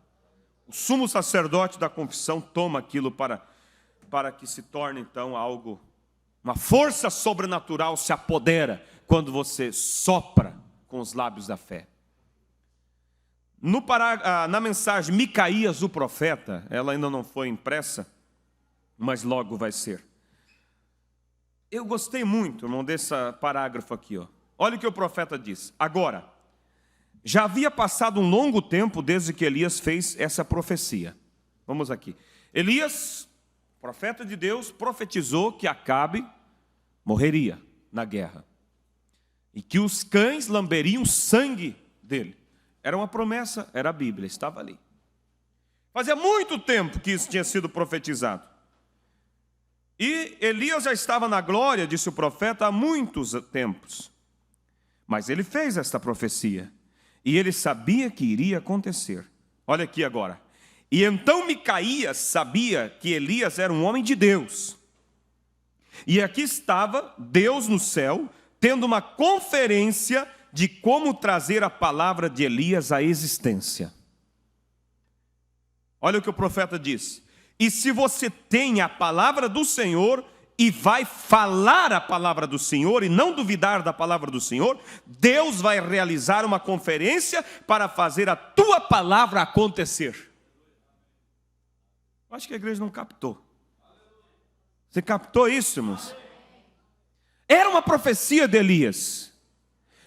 O sumo sacerdote da confissão toma aquilo para que se torne então algo, uma força sobrenatural se apodera quando você sopra com os lábios da fé. Na mensagem Micaías, o profeta, ela ainda não foi impressa, mas logo vai ser. Eu gostei muito, irmão, desse parágrafo aqui, ó. Olha o que o profeta diz. Agora, já havia passado um longo tempo desde que Elias fez essa profecia. Vamos aqui. Elias, profeta de Deus, profetizou que Acabe morreria na guerra. E que os cães lamberiam o sangue dele. Era uma promessa, era a Bíblia, estava ali. Fazia muito tempo que isso tinha sido profetizado. E Elias já estava na glória, disse o profeta, há muitos tempos. Mas ele fez esta profecia. E ele sabia que iria acontecer. Olha aqui agora. E então Micaías sabia que Elias era um homem de Deus. E aqui estava Deus no céu, tendo uma conferência de como trazer a palavra de Elias à existência. Olha o que o profeta diz. E se você tem a palavra do Senhor e vai falar a palavra do Senhor e não duvidar da palavra do Senhor, Deus vai realizar uma conferência para fazer a tua palavra acontecer. Acho que a igreja não captou. Você captou isso, irmãos? Era uma profecia de Elias.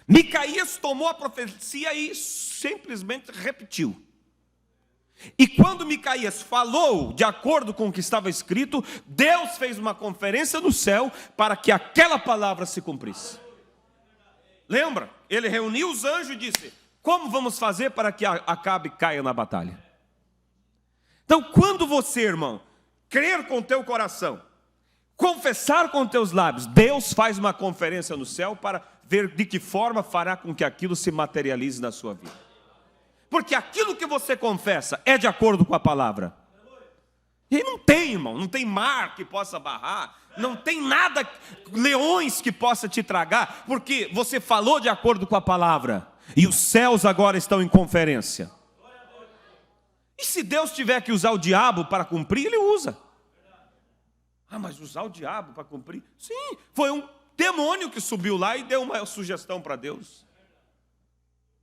Micaías tomou a profecia e simplesmente repetiu. E quando Micaías falou de acordo com o que estava escrito, Deus fez uma conferência no céu para que aquela palavra se cumprisse. Lembra? Ele reuniu os anjos e disse: como vamos fazer para que Acabe caia na batalha? Então, quando você, irmão, crer com teu coração, confessar com teus lábios, Deus faz uma conferência no céu para ver de que forma fará com que aquilo se materialize na sua vida. Porque aquilo que você confessa é de acordo com a palavra. E não tem, irmão, não tem mar que possa barrar, não tem nada, leões que possa te tragar, porque você falou de acordo com a palavra. E os céus agora estão em conferência. E se Deus tiver que usar o diabo para cumprir, ele usa. Ah, mas usar o diabo para cumprir? Sim, foi um demônio que subiu lá e deu uma sugestão para Deus.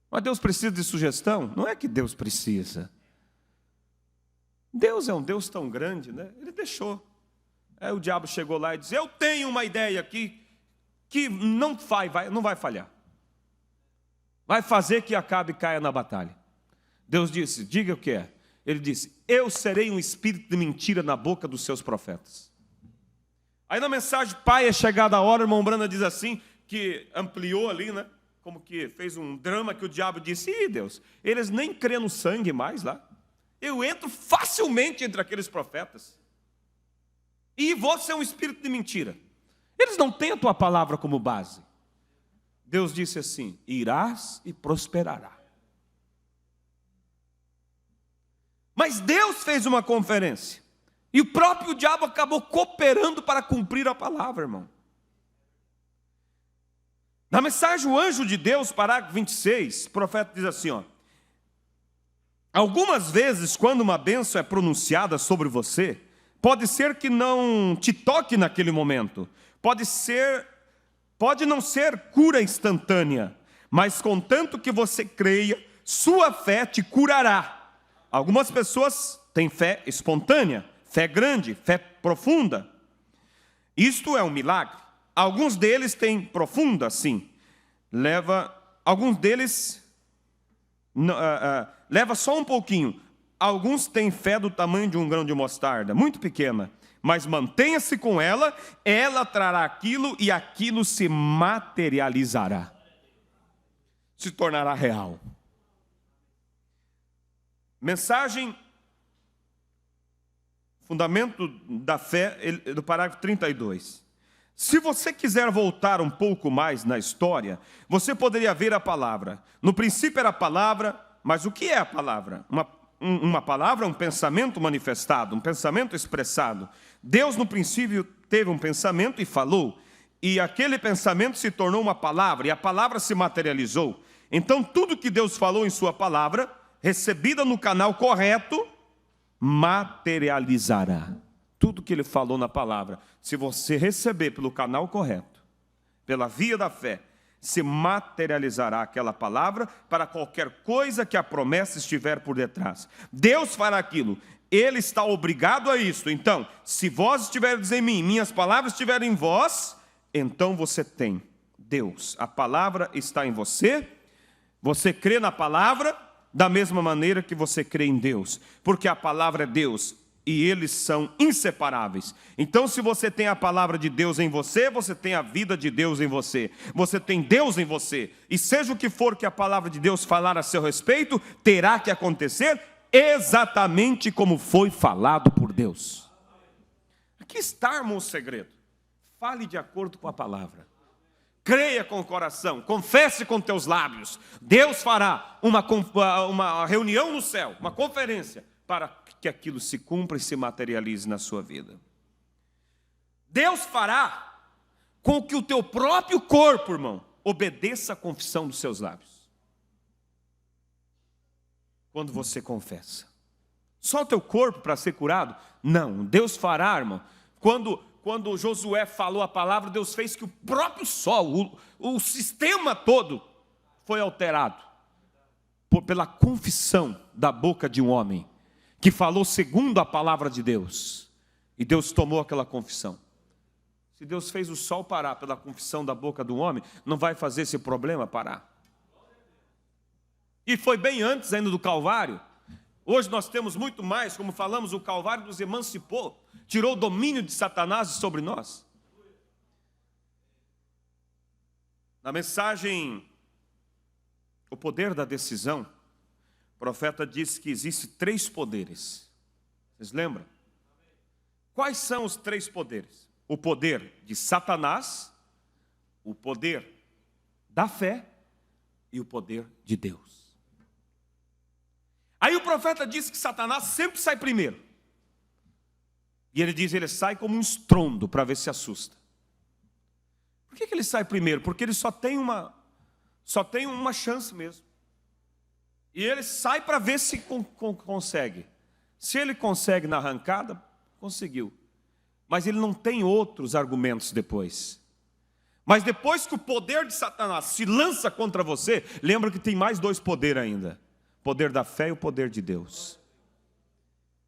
Mas Deus precisa de sugestão? Não é que Deus precisa. Deus é um Deus tão grande, né? Ele deixou. Aí o diabo chegou lá e disse: eu tenho uma ideia aqui. que não vai falhar. Vai fazer que Acabe caia na batalha. Deus disse, diga o que é. Ele disse, eu serei um espírito de mentira na boca dos seus profetas. Aí na mensagem, pai, é chegada a hora, o irmão Branda diz assim, que ampliou ali, né? Como que fez um drama que o diabo disse, ih, Deus, eles nem crêem no sangue mais lá. Eu entro facilmente entre aqueles profetas. E vou ser um espírito de mentira. Eles não têm a tua palavra como base. Deus disse assim, irás e prosperará. Mas Deus fez uma conferência. E o próprio diabo acabou cooperando para cumprir a palavra, irmão. Na mensagem, o anjo de Deus, parágrafo 26, o profeta diz assim, ó. Algumas vezes, quando uma bênção é pronunciada sobre você, pode ser que não te toque naquele momento. Pode não ser cura instantânea, mas contanto que você creia, sua fé te curará. Algumas pessoas têm fé espontânea, fé grande, fé profunda. Isto é um milagre. Alguns deles têm profunda, sim. Alguns deles leva só um pouquinho. Alguns têm fé do tamanho de um grão de mostarda, muito pequena. Mas mantenha-se com ela, ela trará aquilo e aquilo se materializará. Se tornará real. Mensagem, fundamento da fé, do parágrafo 32. Se você quiser voltar um pouco mais na história, você poderia ver a palavra. No princípio era a palavra, mas o que é a palavra? Uma palavra, um pensamento manifestado, um pensamento expressado. Deus no princípio teve um pensamento e falou, e aquele pensamento se tornou uma palavra, e a palavra se materializou. Então tudo que Deus falou em sua palavra, recebida no canal correto, materializará. Tudo que Ele falou na palavra, se você receber pelo canal correto, pela via da fé, se materializará aquela palavra para qualquer coisa que a promessa estiver por detrás. Deus fará aquilo, Ele está obrigado a isso. Então, se vós estiverdes em mim, minhas palavras estiverem em vós, então você tem Deus. A palavra está em você, você crê na palavra da mesma maneira que você crê em Deus, porque a palavra é Deus. E eles são inseparáveis. Então, se você tem a palavra de Deus em você, você tem a vida de Deus em você. Você tem Deus em você. E seja o que for que a palavra de Deus falar a seu respeito, terá que acontecer exatamente como foi falado por Deus. Aqui está, irmão, o segredo. Fale de acordo com a palavra. Creia com o coração, confesse com teus lábios. Deus fará uma reunião no céu, uma conferência, para que aquilo se cumpra e se materialize na sua vida. Deus fará com que o teu próprio corpo, irmão, obedeça a confissão dos seus lábios. Quando você confessa. Só o teu corpo para ser curado? Não, Deus fará, irmão. Quando Josué falou a palavra, Deus fez que o próprio sol, o sistema todo foi alterado pela confissão da boca de um homem que falou segundo a palavra de Deus, e Deus tomou aquela confissão. Se Deus fez o sol parar pela confissão da boca do homem, não vai fazer esse problema parar. E foi bem antes ainda do Calvário. Hoje nós temos muito mais, como falamos, o Calvário nos emancipou, tirou o domínio de Satanás sobre nós. Na mensagem, o poder da decisão, o profeta diz que existe 3 poderes. Vocês lembram? Quais são os 3 poderes? O poder de Satanás, o poder da fé e o poder de Deus. Aí o profeta diz que Satanás sempre sai primeiro. E ele diz, ele sai como um estrondo para ver se assusta. Por que ele sai primeiro? Porque ele só tem uma chance mesmo. E ele sai para ver se consegue. Se ele consegue na arrancada, conseguiu. Mas ele não tem outros argumentos depois. Mas depois que o poder de Satanás se lança contra você, lembra que tem mais 2 poderes ainda. O poder da fé e o poder de Deus.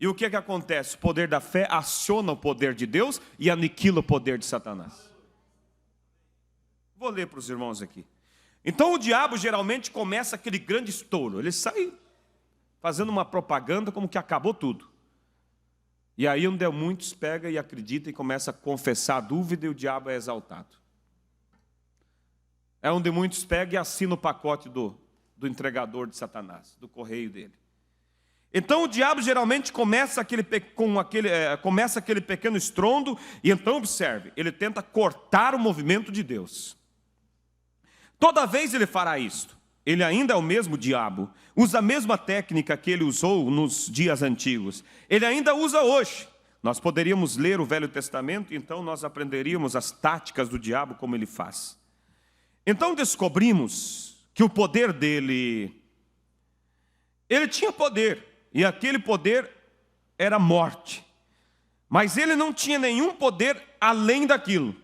E o que acontece? O poder da fé aciona o poder de Deus e aniquila o poder de Satanás. Vou ler para os irmãos aqui. Então o diabo geralmente começa aquele grande estouro. Ele sai fazendo uma propaganda como que acabou tudo. E aí onde muitos pega e acredita e começa a confessar a dúvida e o diabo é exaltado. É onde muitos pegam e assinam o pacote do entregador de Satanás, do correio dele. Então o diabo geralmente começa aquele pequeno estrondo e então observe, ele tenta cortar o movimento de Deus. Toda vez ele fará isto. Ele ainda é o mesmo diabo, usa a mesma técnica que ele usou nos dias antigos. Ele ainda usa hoje. Nós poderíamos ler o Velho Testamento, então nós aprenderíamos as táticas do diabo, como ele faz. Então descobrimos que o poder dele, ele tinha poder, e aquele poder era morte. Mas ele não tinha nenhum poder além daquilo.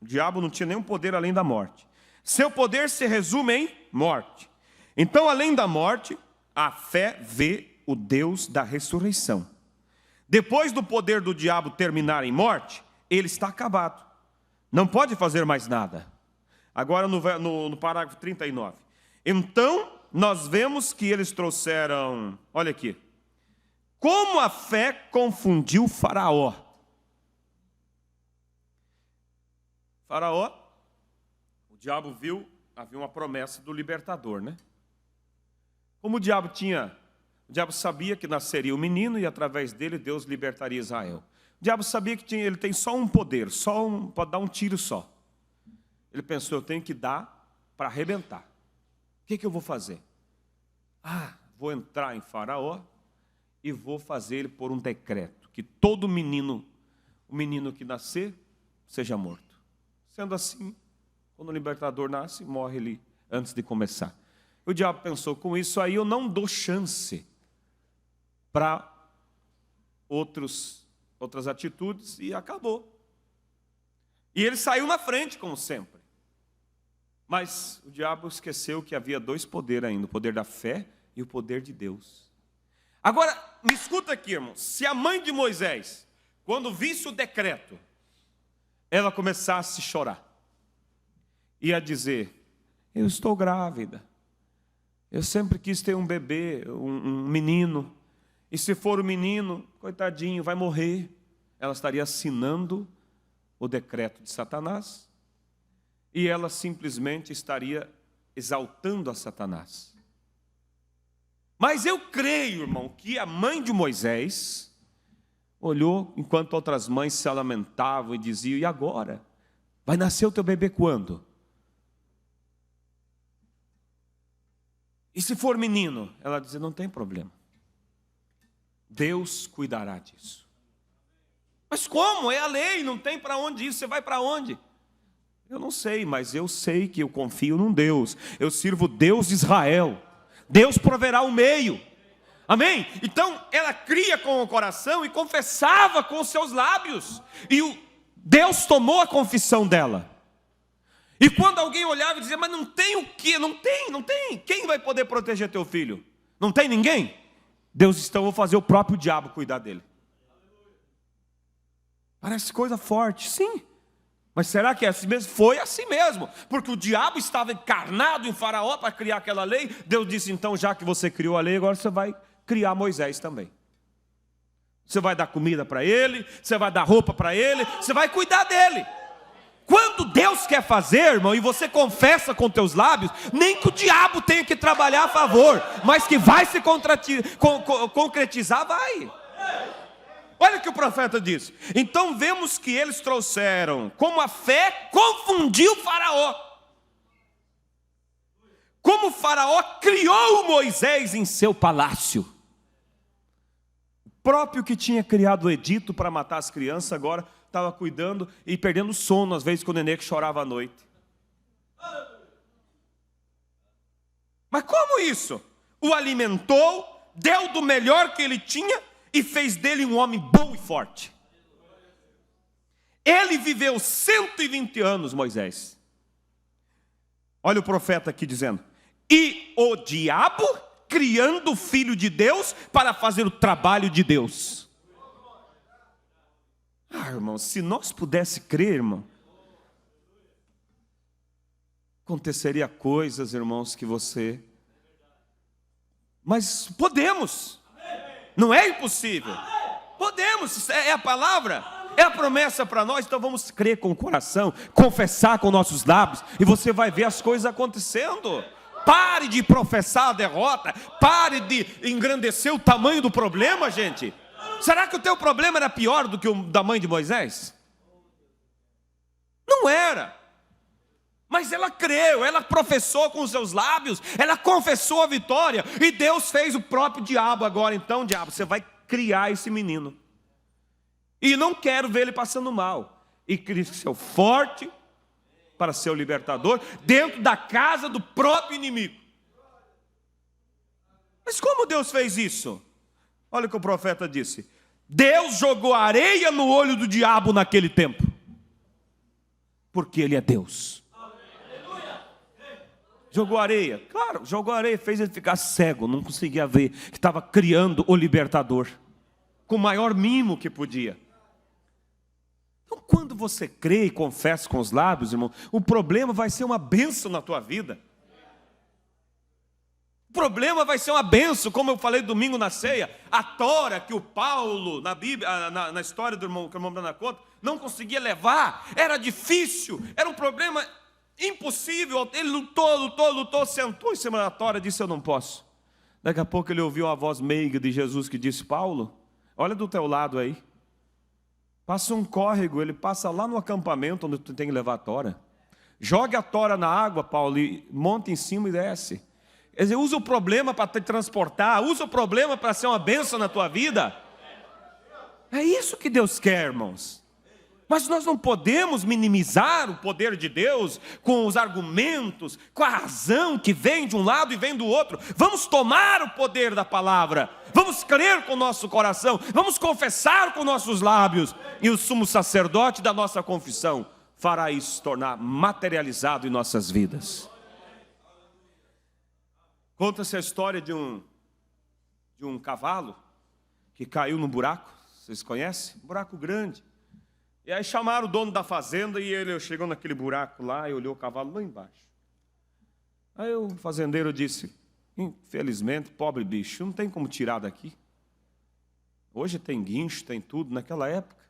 O diabo não tinha nenhum poder além da morte. Seu poder se resume em morte. Então, além da morte, a fé vê o Deus da ressurreição. Depois do poder do diabo terminar em morte, ele está acabado. Não pode fazer mais nada. Agora no parágrafo 39. Então, nós vemos que eles trouxeram, olha aqui, como a fé confundiu Faraó. Faraó, o diabo viu, havia uma promessa do libertador, né? Como o diabo sabia que nasceria um menino e através dele Deus libertaria Israel. O diabo sabia que ele tem só um poder, pode dar um tiro só. Ele pensou, eu tenho que dar para arrebentar. O que eu vou fazer? Vou entrar em Faraó e vou fazer ele por um decreto, que todo menino, o menino que nascer, seja morto. Sendo assim, quando o libertador nasce, morre ele antes de começar. O diabo pensou, com isso aí eu não dou chance para outras atitudes e acabou. E ele saiu na frente, como sempre. Mas o diabo esqueceu que havia dois poderes ainda, o poder da fé e o poder de Deus. Agora, me escuta aqui, irmão. Se a mãe de Moisés, quando visse o decreto, ela começasse a chorar, ia dizer, eu estou grávida, eu sempre quis ter um bebê, um menino, e se for o menino, coitadinho, vai morrer. Ela estaria assinando o decreto de Satanás, e ela simplesmente estaria exaltando a Satanás. Mas eu creio, irmão, que a mãe de Moisés olhou, enquanto outras mães se lamentavam e diziam, e agora? Vai nascer o teu bebê quando? E se for menino? Ela dizia, não tem problema. Deus cuidará disso. Mas como? É a lei, não tem para onde ir, você vai para onde? Eu não sei, mas eu sei que eu confio num Deus. Eu sirvo o Deus de Israel. Deus proverá o meio. Amém? Então, ela cria com o coração e confessava com os seus lábios. E Deus tomou a confissão dela. E quando alguém olhava e dizia, mas não tem o quê? Não tem. Quem vai poder proteger teu filho? Não tem ninguém? Deus, então, vou fazer o próprio diabo cuidar dele. Parece coisa forte, sim. Mas será que é assim mesmo? Foi assim mesmo, porque o diabo estava encarnado em Faraó para criar aquela lei. Deus disse, então, já que você criou a lei, agora você vai criar Moisés também. Você vai dar comida para ele, você vai dar roupa para ele, você vai cuidar dele. Quando Deus quer fazer, irmão, e você confessa com teus lábios, nem que o diabo tenha que trabalhar a favor, mas que vai se concretizar, vai. Olha o que o profeta diz. Então vemos que eles trouxeram, como a fé confundiu Faraó. Como Faraó criou Moisés em seu palácio. O próprio que tinha criado o edito para matar as crianças, agora estava cuidando e perdendo sono, às vezes, com o nenê que chorava à noite. Mas como isso? O alimentou, deu do melhor que ele tinha, e fez dele um homem bom e forte. Ele viveu 120 anos, Moisés. Olha o profeta aqui dizendo, e o diabo criando o filho de Deus para fazer o trabalho de Deus. Irmão, se nós pudéssemos crer, irmão, aconteceria coisas, irmãos, que você... Mas podemos, não é impossível, podemos, é a palavra, é a promessa para nós. Então vamos crer com o coração, confessar com nossos lábios, e você vai ver as coisas acontecendo. Pare de professar a derrota, pare de engrandecer o tamanho do problema, gente. Será que o teu problema era pior do que o da mãe de Moisés? Não era. Mas ela creu, ela professou com os seus lábios, ela confessou a vitória, e Deus fez o próprio diabo agora. Então, diabo, você vai criar esse menino. E não quero ver ele passando mal. E cresceu forte para ser o libertador, dentro da casa do próprio inimigo. Mas como Deus fez isso? Olha o que o profeta disse: Deus jogou areia no olho do diabo naquele tempo, porque ele é Deus. Jogou areia, claro, jogou areia, fez ele ficar cego, não conseguia ver, que estava criando o libertador, com o maior mimo que podia. Então quando você crê e confessa com os lábios, irmão, o problema vai ser uma bênção na tua vida. O problema vai ser uma bênção, como eu falei domingo na ceia. A tora que o Paulo, na Bíblia, na história do irmão, que o irmão Brana conta, não conseguia levar, era difícil, era um problema impossível. Ele lutou, sentou em cima da tora e disse: eu não posso. Daqui a pouco ele ouviu a voz meiga de Jesus que disse: Paulo, olha do teu lado aí, passa um córrego, ele passa lá no acampamento onde tu tem que levar a tora. Jogue a tora na água, Paulo, e monta em cima e desce. Quer dizer, usa o problema para te transportar, usa o problema para ser uma bênção na tua vida. É isso que Deus quer, irmãos. Mas nós não podemos minimizar o poder de Deus com os argumentos, com a razão que vem de um lado e vem do outro. Vamos tomar o poder da palavra, vamos crer com o nosso coração, vamos confessar com nossos lábios, e o sumo sacerdote da nossa confissão fará isso se tornar materializado em nossas vidas. Conta-se a história de um cavalo que caiu num buraco. Vocês conhecem? Um buraco grande. E aí chamaram o dono da fazenda e ele chegou naquele buraco lá e olhou o cavalo lá embaixo. Aí o fazendeiro disse: infelizmente, pobre bicho, não tem como tirar daqui. Hoje tem guincho, tem tudo, naquela época.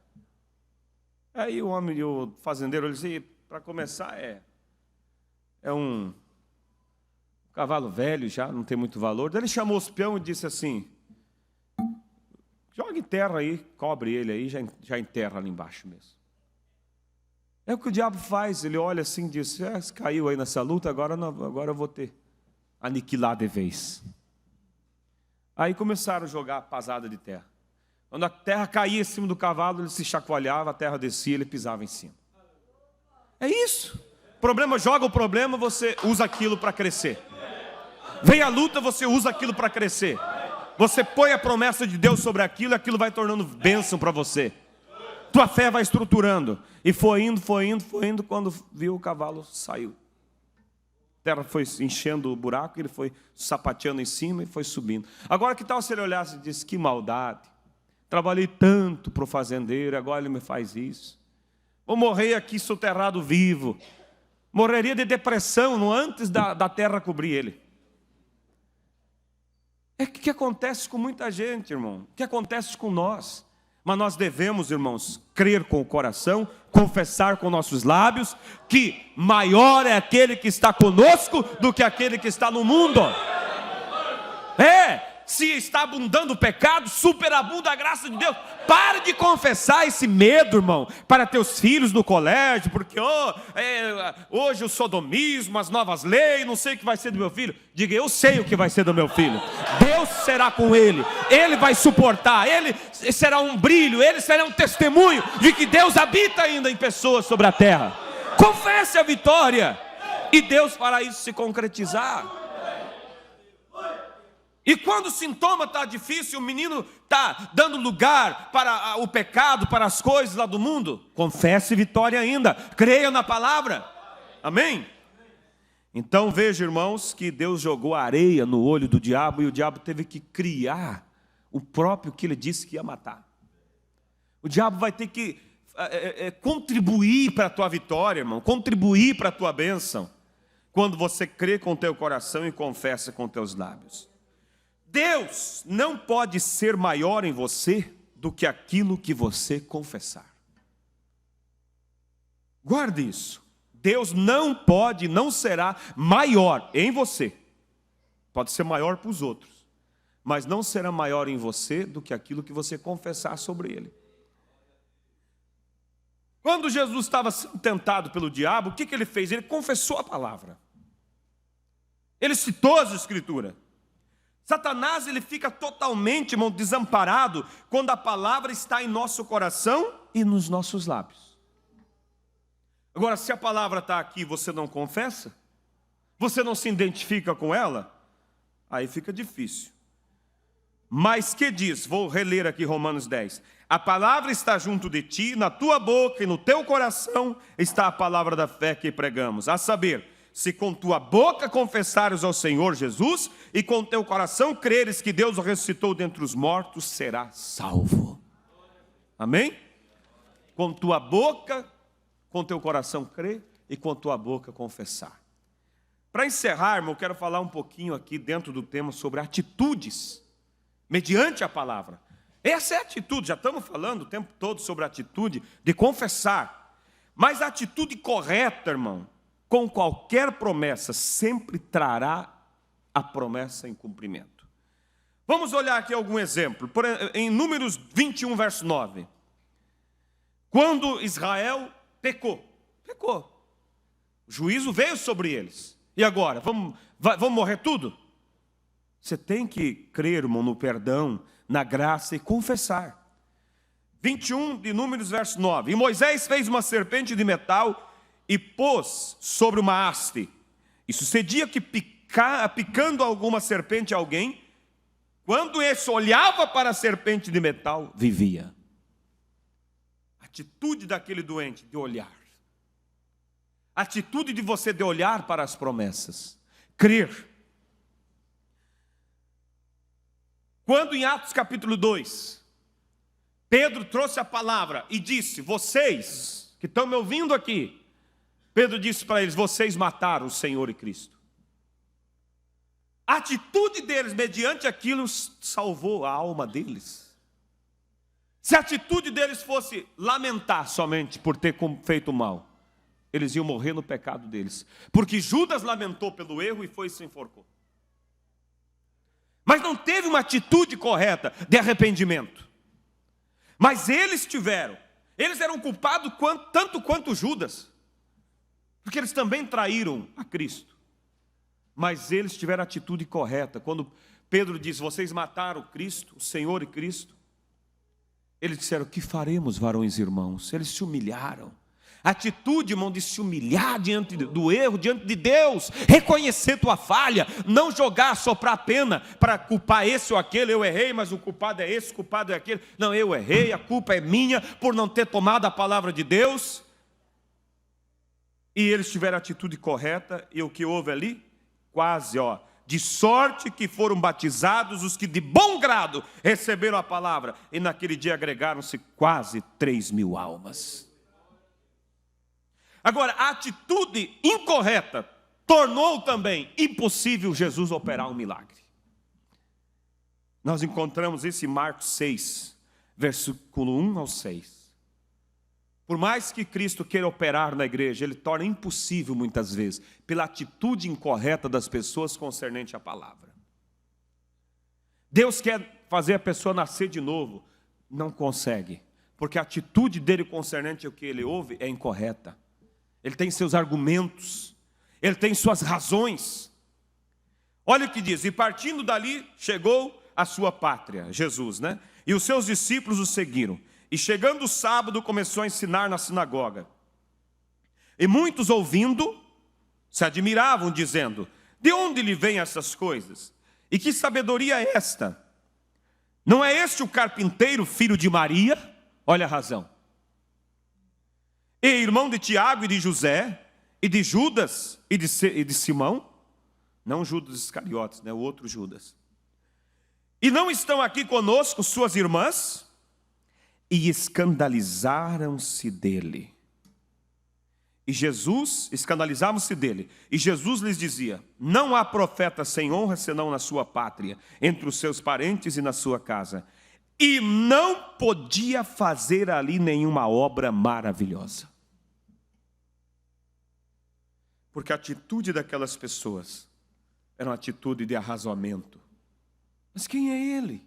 Aí o fazendeiro disse: para começar, é um cavalo velho já, não tem muito valor. Daí ele chamou os peões e disse assim: jogue terra aí, cobre ele aí, já enterra ali embaixo mesmo. É o que o diabo faz, ele olha assim e diz: se caiu aí nessa luta, agora eu vou ter aniquilar de vez. Aí começaram a jogar pasada de terra. Quando a terra caía em cima do cavalo, ele se chacoalhava, a terra descia, ele pisava em cima. É isso. O problema, joga o problema, você usa aquilo para crescer. Vem a luta, você usa aquilo para crescer. Você põe a promessa de Deus sobre aquilo, e aquilo vai tornando bênção para você. Tua fé vai estruturando. E foi indo, quando viu o cavalo, saiu. A terra foi enchendo o buraco, ele foi sapateando em cima e foi subindo. Agora que tal se ele olhasse e disse: que maldade. Trabalhei tanto para o fazendeiro, agora ele me faz isso. Vou morrer aqui soterrado vivo. Morreria de depressão antes da terra cobrir ele. É o que acontece com muita gente, irmão. O que acontece com nós. Mas nós devemos, irmãos, crer com o coração, confessar com nossos lábios, que maior é aquele que está conosco do que aquele que está no mundo. Se está abundando o pecado, superabunda a graça de Deus. Pare de confessar esse medo, irmão, para teus filhos no colégio, porque hoje o sodomismo, as novas leis, não sei o que vai ser do meu filho. Diga: eu sei o que vai ser do meu filho. Deus será com ele, ele vai suportar, ele será um brilho, ele será um testemunho de que Deus habita ainda em pessoas sobre a terra. Confesse a vitória, e Deus fará isso se concretizar. E quando o sintoma está difícil, o menino está dando lugar para o pecado, para as coisas lá do mundo, confesse vitória ainda, creia na palavra, amém? Então veja, irmãos, que Deus jogou areia no olho do diabo, e o diabo teve que criar o próprio que ele disse que ia matar. O diabo vai ter que contribuir para a tua vitória, irmão, contribuir para a tua bênção. quando você crê com o teu coração e confessa com teus lábios. Deus não pode ser maior em você do que aquilo que você confessar. Guarde isso. Deus não pode, não será maior em você. Pode ser maior para os outros, mas não será maior em você do que aquilo que você confessar sobre Ele. Quando Jesus estava sendo tentado pelo diabo, o que ele fez? Ele confessou a palavra. Ele citou as Escrituras. Satanás, ele fica totalmente, irmão, desamparado quando a palavra está em nosso coração e nos nossos lábios. Agora, se a palavra está aqui e você não confessa, você não se identifica com ela, aí fica difícil. Mas que diz, vou reler aqui Romanos 10, a palavra está junto de ti, na tua boca e no teu coração está a palavra da fé que pregamos, a saber, se com tua boca confessares ao Senhor Jesus e com teu coração creres que Deus o ressuscitou dentre os mortos, serás salvo. Amém? Com tua boca, com teu coração crer e com tua boca confessar. Para encerrar, irmão, eu quero falar um pouquinho aqui dentro do tema sobre atitudes mediante a palavra. Essa é a atitude, já estamos falando o tempo todo sobre a atitude de confessar. Mas a atitude correta, irmão, com qualquer promessa, sempre trará a promessa em cumprimento. Vamos olhar aqui algum exemplo. Em Números 21, verso 9. Quando Israel pecou. O juízo veio sobre eles. E agora? Vamos morrer tudo? Você tem que crer, irmão, no perdão, na graça e confessar. 21 de Números, verso 9. E Moisés fez uma serpente de metal e pôs sobre uma haste. E sucedia que picando alguma serpente a alguém, quando esse olhava para a serpente de metal, vivia. Atitude daquele doente de olhar. Atitude de você de olhar para as promessas. Crer. Quando em Atos capítulo 2, Pedro trouxe a palavra e disse, vocês que estão me ouvindo aqui, Pedro disse para eles, vocês mataram o Senhor e Cristo. A atitude deles, mediante aquilo, salvou a alma deles. Se a atitude deles fosse lamentar somente por ter feito mal, eles iam morrer no pecado deles. Porque Judas lamentou pelo erro e foi e se enforcou. Mas não teve uma atitude correta de arrependimento. Mas eles tiveram. Eles eram culpados tanto quanto Judas. Porque eles também traíram a Cristo. Mas eles tiveram a atitude correta. Quando Pedro diz, vocês mataram Cristo, o Senhor e Cristo. Eles disseram, o que faremos, varões e irmãos? Eles se humilharam. A atitude, irmão, de se humilhar diante do erro, diante de Deus, reconhecer tua falha, não jogar, soprar a pena para culpar esse ou aquele, eu errei, mas o culpado é esse, o culpado é aquele. Não, eu errei, a culpa é minha por não ter tomado a palavra de Deus. E eles tiveram a atitude correta, e o que houve ali? Quase, de sorte que foram batizados os que de bom grado receberam a palavra, e naquele dia agregaram-se quase 3.000 almas. Agora, a atitude incorreta tornou também impossível Jesus operar um milagre. Nós encontramos isso em Marcos 6, versículo 1 ao 6. Por mais que Cristo queira operar na igreja, Ele torna impossível muitas vezes, pela atitude incorreta das pessoas concernente à palavra. Deus quer fazer a pessoa nascer de novo, não consegue, porque a atitude dele concernente ao que ele ouve é incorreta. Ele tem seus argumentos, ele tem suas razões. Olha o que diz, e partindo dali, chegou à sua pátria, Jesus, né? E os seus discípulos o seguiram. E chegando o sábado, começou a ensinar na sinagoga. E muitos ouvindo, se admiravam, dizendo, de onde lhe vêm essas coisas? E que sabedoria é esta? Não é este o carpinteiro, filho de Maria? Olha a razão. E irmão de Tiago e de José, e de Judas e de Simão, não Judas Iscariotes, né? O outro Judas. E não estão aqui conosco suas irmãs? E escandalizaram-se dele. E Jesus, escandalizavam-se dele. E Jesus lhes dizia: não há profeta sem honra senão na sua pátria, entre os seus parentes e na sua casa. E não podia fazer ali nenhuma obra maravilhosa. Porque a atitude daquelas pessoas era uma atitude de arrazoamento. Mas quem é ele?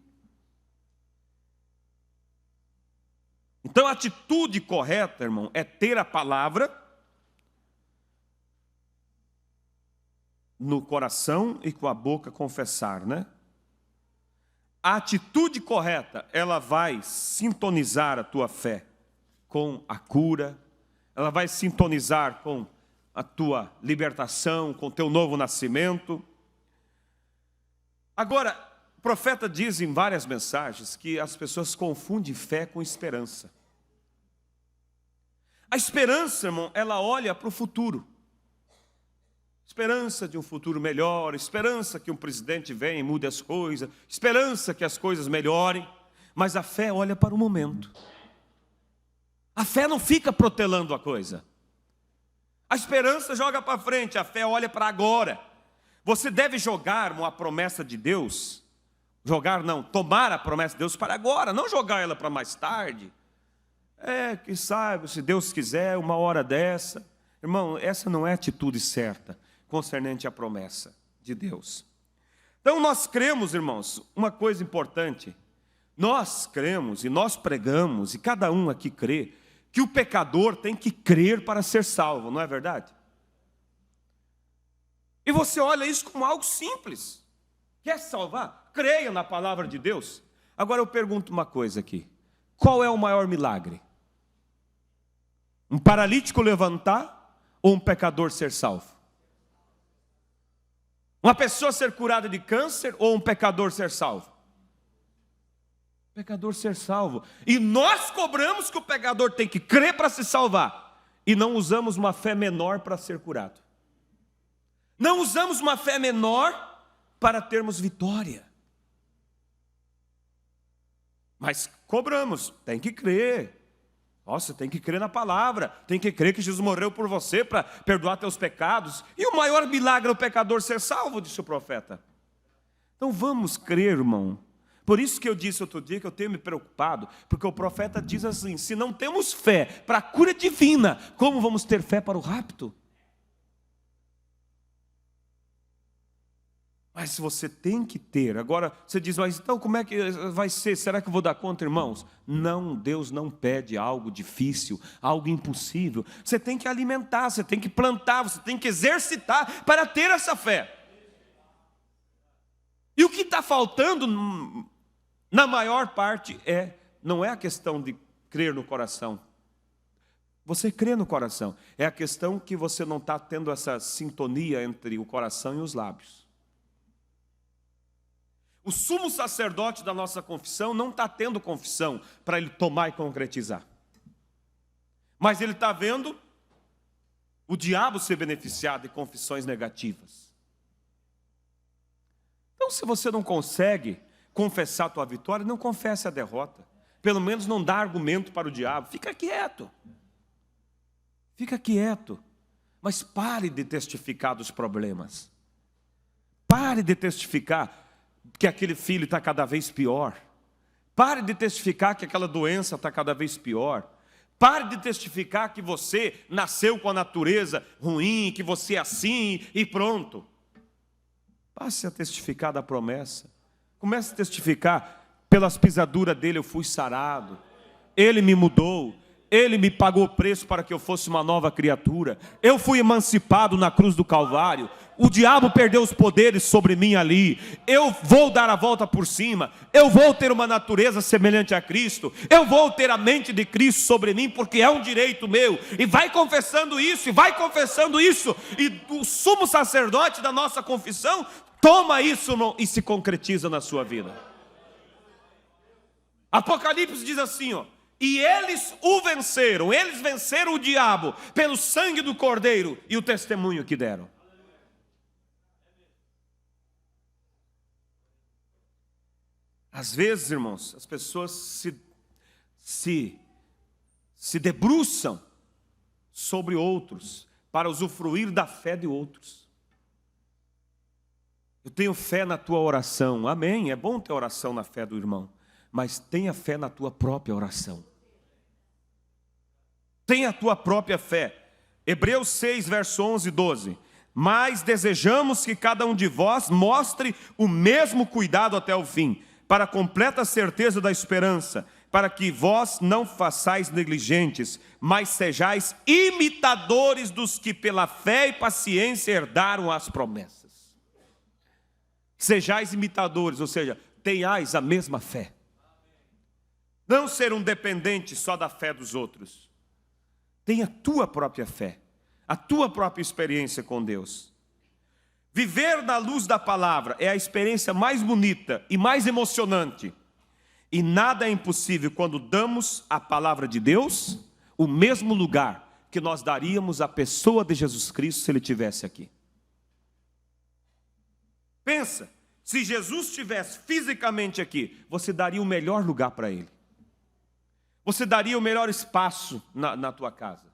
Então a atitude correta, irmão, é ter a palavra no coração e com a boca confessar, né? A atitude correta, ela vai sintonizar a tua fé com a cura, ela vai sintonizar com a tua libertação, com o teu novo nascimento. Agora, o profeta diz em várias mensagens que as pessoas confundem fé com esperança. A esperança, irmão, ela olha para o futuro. Esperança de um futuro melhor, esperança que um presidente venha e mude as coisas, esperança que as coisas melhorem, mas a fé olha para o momento. A fé não fica protelando a coisa. A esperança joga para frente, a fé olha para agora. Você deve jogar uma promessa de Deus, tomar a promessa de Deus para agora, não jogar ela para mais tarde. Que saiba, se Deus quiser, uma hora dessa. Irmão, essa não é a atitude certa concernente à promessa de Deus. Então nós cremos, irmãos, uma coisa importante. Nós cremos e nós pregamos, e cada um aqui crê, que o pecador tem que crer para ser salvo, não é verdade? E você olha isso como algo simples. Quer salvar? Creia na palavra de Deus. Agora eu pergunto uma coisa aqui. Qual é o maior milagre? Um paralítico levantar ou um pecador ser salvo? Uma pessoa ser curada de câncer ou um pecador ser salvo? Pecador ser salvo. E nós cobramos que o pecador tem que crer para se salvar. E não usamos uma fé menor para ser curado. Não usamos uma fé menor para termos vitória. Mas cobramos, tem que crer. Nossa, tem que crer na palavra, tem que crer que Jesus morreu por você para perdoar teus pecados. E o maior milagre é o pecador ser salvo, disse o profeta. Então vamos crer, irmão. Por isso que eu disse outro dia que eu tenho me preocupado, porque o profeta diz assim: se não temos fé para a cura divina, como vamos ter fé para o rapto? Mas você tem que ter. Agora você diz: mas então como é que vai ser? Será que eu vou dar conta, irmãos? Não, Deus não pede algo difícil, algo impossível. Você tem que alimentar, você tem que plantar, você tem que exercitar para ter essa fé. E o que está faltando, na maior parte, não é a questão de crer no coração. Você crê no coração. É a questão que você não está tendo essa sintonia entre o coração e os lábios. O sumo sacerdote da nossa confissão não está tendo confissão para ele tomar e concretizar. Mas ele está vendo o diabo ser beneficiado de confissões negativas. Então, se você não consegue confessar a tua vitória, não confesse a derrota. Pelo menos não dá argumento para o diabo. Fica quieto. Fica quieto. Mas pare de testificar dos problemas. Pare de testificar que aquele filho está cada vez pior. Pare de testificar que aquela doença está cada vez pior. Pare de testificar que você nasceu com a natureza ruim, que você é assim e pronto. Passe a testificar da promessa. Comece a testificar: pelas pisaduras dele eu fui sarado. Ele me mudou. Ele me pagou o preço para que eu fosse uma nova criatura. Eu fui emancipado na cruz do Calvário. O diabo perdeu os poderes sobre mim ali. Eu vou dar a volta por cima. Eu vou ter uma natureza semelhante a Cristo. Eu vou ter a mente de Cristo sobre mim, porque é um direito meu. E vai confessando isso, e vai confessando isso. E o sumo sacerdote da nossa confissão toma isso e se concretiza na sua vida. Apocalipse diz assim, e eles o venceram, eles venceram o diabo pelo sangue do Cordeiro e o testemunho que deram. Às vezes, irmãos, as pessoas se debruçam sobre outros, para usufruir da fé de outros. Eu tenho fé na tua oração, amém, é bom ter oração na fé do irmão, mas tenha fé na tua própria oração. Tenha a tua própria fé. Hebreus 6, verso 11 e 12. Mas desejamos que cada um de vós mostre o mesmo cuidado até o fim, para a completa certeza da esperança, para que vós não façais negligentes, mas sejais imitadores dos que pela fé e paciência herdaram as promessas. Sejais imitadores, ou seja, tenhais a mesma fé. Não ser um dependente só da fé dos outros. Tenha a tua própria fé, a tua própria experiência com Deus. Viver na luz da palavra é a experiência mais bonita e mais emocionante. E nada é impossível quando damos à palavra de Deus o mesmo lugar que nós daríamos à pessoa de Jesus Cristo se Ele estivesse aqui. Pensa, se Jesus estivesse fisicamente aqui, você daria o melhor lugar para Ele. Você daria o melhor espaço na tua casa.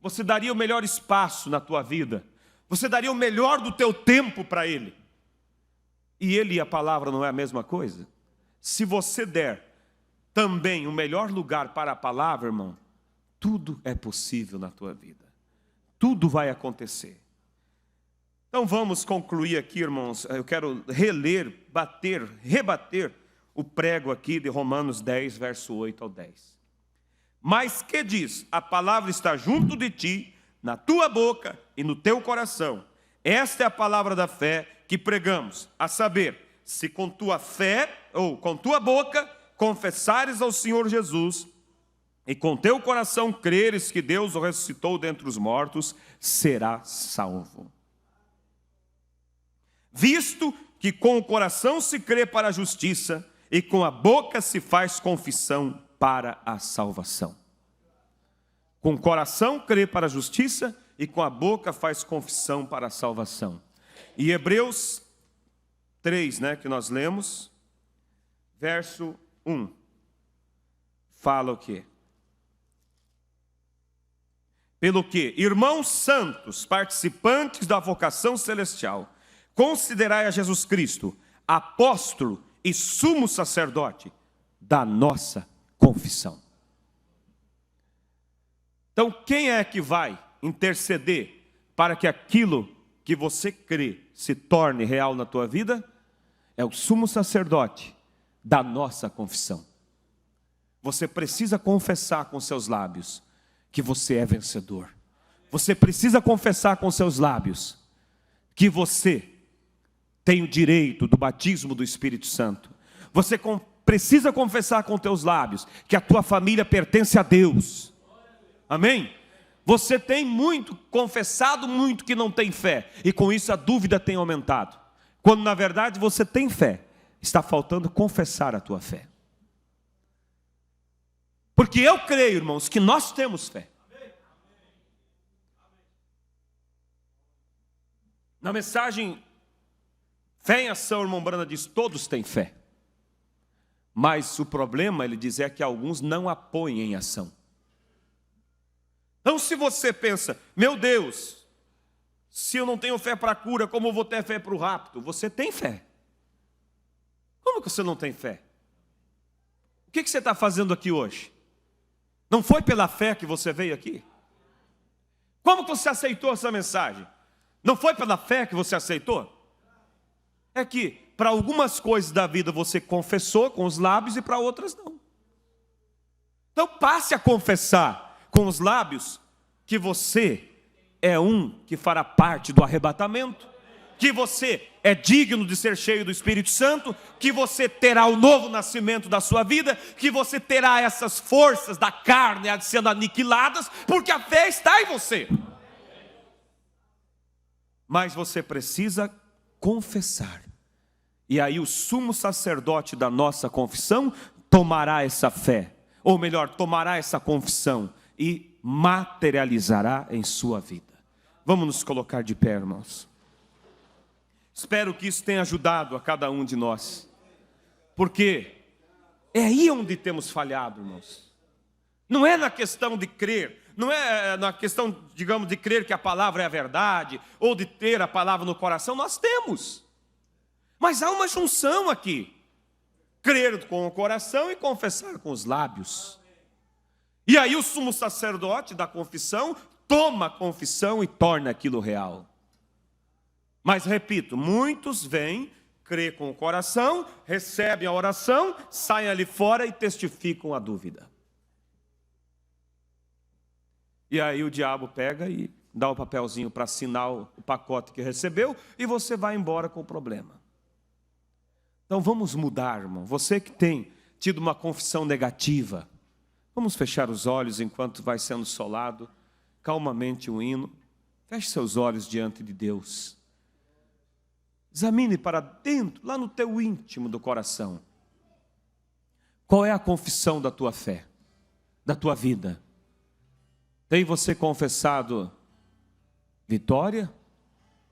Você daria o melhor espaço na tua vida. Você daria o melhor do teu tempo para Ele. E Ele e a palavra não é a mesma coisa? Se você der também o melhor lugar para a palavra, irmão, tudo é possível na tua vida. Tudo vai acontecer. Então vamos concluir aqui, irmãos. Eu quero rebater o prego aqui de Romanos 10, verso 8 ao 10. Mas que diz? A palavra está junto de ti, na tua boca e no teu coração. Esta é a palavra da fé que pregamos, a saber, se com tua fé, ou com tua boca, confessares ao Senhor Jesus, e com teu coração creres que Deus o ressuscitou dentre os mortos, serás salvo. Visto que com o coração se crê para a justiça, e com a boca se faz confissão para a salvação. Com o coração crê para a justiça e com a boca faz confissão para a salvação. E Hebreus 3, que nós lemos, verso 1, fala o quê? Pelo que, irmãos santos, participantes da vocação celestial, considerai a Jesus Cristo, apóstolo e sumo sacerdote da nossa confissão. Então, quem é que vai interceder para que aquilo que você crê se torne real na tua vida? É o sumo sacerdote da nossa confissão. Você precisa confessar com seus lábios que você é vencedor. Você precisa confessar com seus lábios que você tem o direito do batismo do Espírito Santo. Você precisa confessar com teus lábios que a tua família pertence a Deus. Amém? Você tem confessado muito que não tem fé, e com isso a dúvida tem aumentado. Quando na verdade você tem fé, está faltando confessar a tua fé. Porque eu creio, irmãos, que nós temos fé. Na mensagem Fé em Ação, o irmão Branda diz, todos têm fé. Mas o problema, ele diz, é que alguns não a põem em ação. Então se você pensa, meu Deus, se eu não tenho fé para a cura, como eu vou ter fé para o rapto? Você tem fé. Como que você não tem fé? O que você está fazendo aqui hoje? Não foi pela fé que você veio aqui? Como que você aceitou essa mensagem? Não foi pela fé que você aceitou? É que para algumas coisas da vida você confessou com os lábios e para outras não. Então passe a confessar com os lábios que você é um que fará parte do arrebatamento, que você é digno de ser cheio do Espírito Santo, que você terá o novo nascimento da sua vida, que você terá essas forças da carne sendo aniquiladas, porque a fé está em você. Mas você precisa confessar. E aí o sumo sacerdote da nossa confissão tomará essa fé, ou melhor, tomará essa confissão e materializará em sua vida. Vamos nos colocar de pé, irmãos. Espero que isso tenha ajudado a cada um de nós, porque é aí onde temos falhado, irmãos. Não é na questão de crer, não é na questão, digamos, de crer que a palavra é a verdade, ou de ter a palavra no coração, nós temos. Mas há uma junção aqui. Crer com o coração e confessar com os lábios. E aí o sumo sacerdote da confissão toma a confissão e torna aquilo real. Mas repito, muitos vêm, crê com o coração, recebem a oração, saem ali fora e testificam a dúvida. E aí o diabo pega e dá o papelzinho para assinar o pacote que recebeu e você vai embora com o problema. Então vamos mudar, irmão. Você que tem tido uma confissão negativa, vamos fechar os olhos enquanto vai sendo solado calmamente um hino. Feche seus olhos diante de Deus. Examine para dentro, lá no teu íntimo do coração. Qual é a confissão da tua fé, da tua vida? Tem você confessado vitória?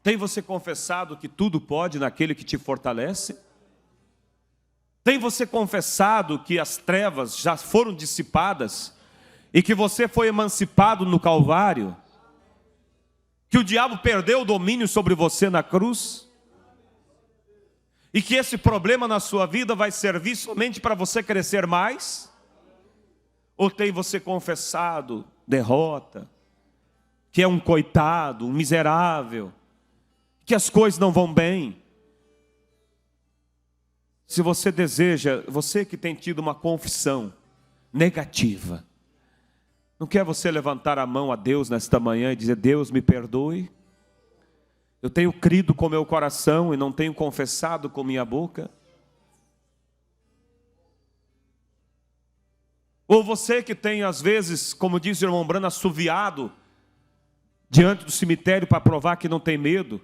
Tem você confessado que tudo pode naquele que te fortalece? Tem você confessado que as trevas já foram dissipadas e que você foi emancipado no Calvário? Que o diabo perdeu o domínio sobre você na cruz? E que esse problema na sua vida vai servir somente para você crescer mais? Ou tem você confessado derrota, que é um coitado, um miserável, que as coisas não vão bem? Se você deseja, você que tem tido uma confissão negativa, não quer você levantar a mão a Deus nesta manhã e dizer: Deus, me perdoe, eu tenho crido com meu coração e não tenho confessado com minha boca? Ou você que tem às vezes, como diz o irmão Brano, assoviado diante do cemitério para provar que não tem medo,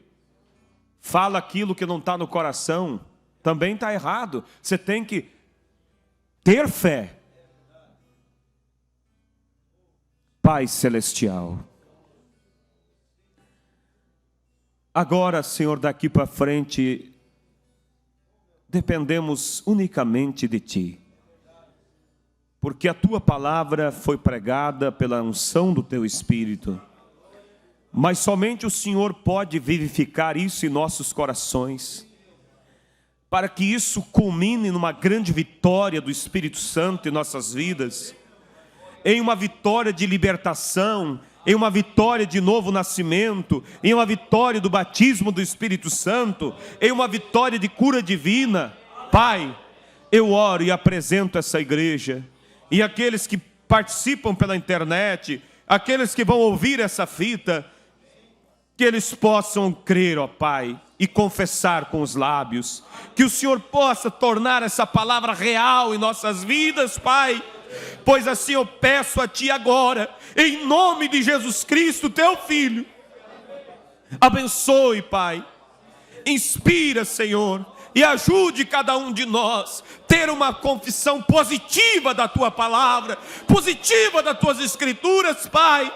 fala aquilo que não está no coração, também está errado. Você tem que ter fé. Pai Celestial, agora, Senhor, daqui para frente, dependemos unicamente de Ti, porque a Tua palavra foi pregada pela unção do Teu Espírito, mas somente o Senhor pode vivificar isso em nossos corações, para que isso culmine numa grande vitória do Espírito Santo em nossas vidas, em uma vitória de libertação, em uma vitória de novo nascimento, em uma vitória do batismo do Espírito Santo, em uma vitória de cura divina. Pai, eu oro e apresento essa igreja, e aqueles que participam pela internet, aqueles que vão ouvir essa fita, que eles possam crer, ó Pai, e confessar com os lábios, que o Senhor possa tornar essa palavra real em nossas vidas, Pai, pois assim eu peço a Ti agora, em nome de Jesus Cristo, Teu Filho. Abençoe, Pai, inspira, Senhor, e ajude cada um de nós ter uma confissão positiva da Tua palavra, positiva das Tuas Escrituras, Pai.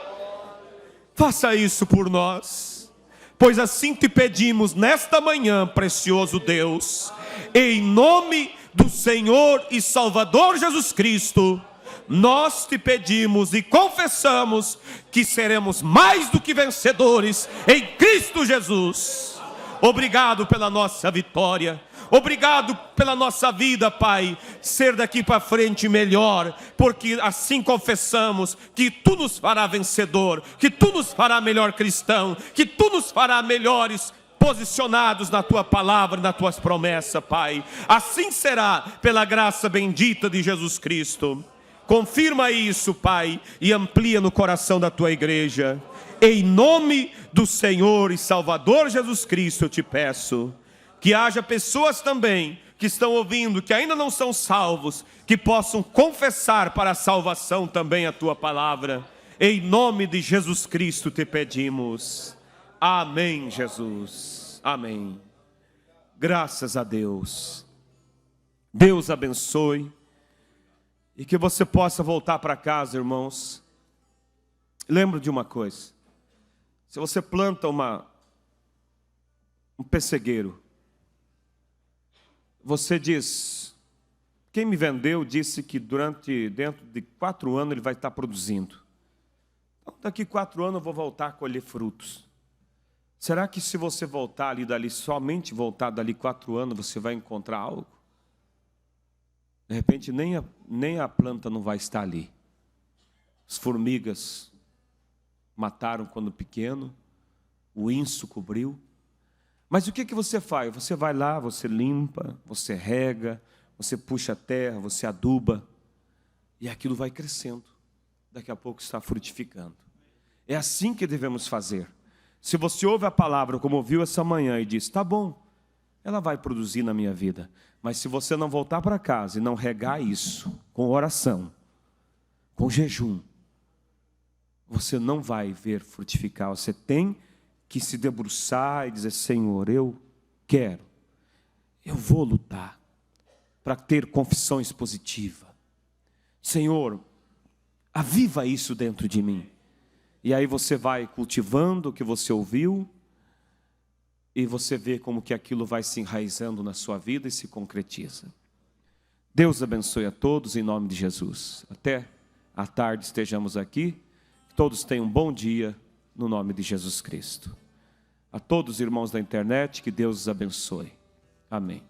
Faça isso por nós, pois assim Te pedimos nesta manhã, precioso Deus, em nome do Senhor e Salvador Jesus Cristo. Nós Te pedimos e confessamos que seremos mais do que vencedores em Cristo Jesus. Obrigado pela nossa vitória. Obrigado pela nossa vida, Pai, ser daqui para frente melhor, porque assim confessamos que Tu nos fará vencedor, que Tu nos fará melhor cristão, que Tu nos fará melhores posicionados na Tua palavra e nas Tuas promessas, Pai. Assim será pela graça bendita de Jesus Cristo. Confirma isso, Pai, e amplia no coração da Tua igreja. Em nome do Senhor e Salvador Jesus Cristo eu Te peço. Que haja pessoas também que estão ouvindo, que ainda não são salvos, que possam confessar para a salvação também a Tua palavra. Em nome de Jesus Cristo Te pedimos. Amém, Jesus. Amém. Graças a Deus. Deus abençoe. E que você possa voltar para casa, irmãos. Lembra de uma coisa. Se você planta um pessegueiro, você diz: quem me vendeu disse que dentro de 4 anos ele vai estar produzindo. Então, daqui 4 anos eu vou voltar a colher frutos. Será que se você voltar ali dali, somente voltar dali 4 anos, você vai encontrar algo? De repente nem a planta não vai estar ali. As formigas mataram quando pequeno, o inso cobriu. Mas o que você faz? Você vai lá, você limpa, você rega, você puxa a terra, você aduba, e aquilo vai crescendo. Daqui a pouco está frutificando. É assim que devemos fazer. Se você ouve a palavra como ouviu essa manhã e diz, tá bom, ela vai produzir na minha vida. Mas se você não voltar para casa e não regar isso com oração, com jejum, você não vai ver frutificar. Você tem que se debruçar e dizer, Senhor, eu vou lutar para ter confissões positivas. Senhor, aviva isso dentro de mim. E aí você vai cultivando o que você ouviu e você vê como que aquilo vai se enraizando na sua vida e se concretiza. Deus abençoe a todos em nome de Jesus. Até à tarde estejamos aqui. Que todos tenham um bom dia no nome de Jesus Cristo. A todos os irmãos da internet, que Deus os abençoe. Amém.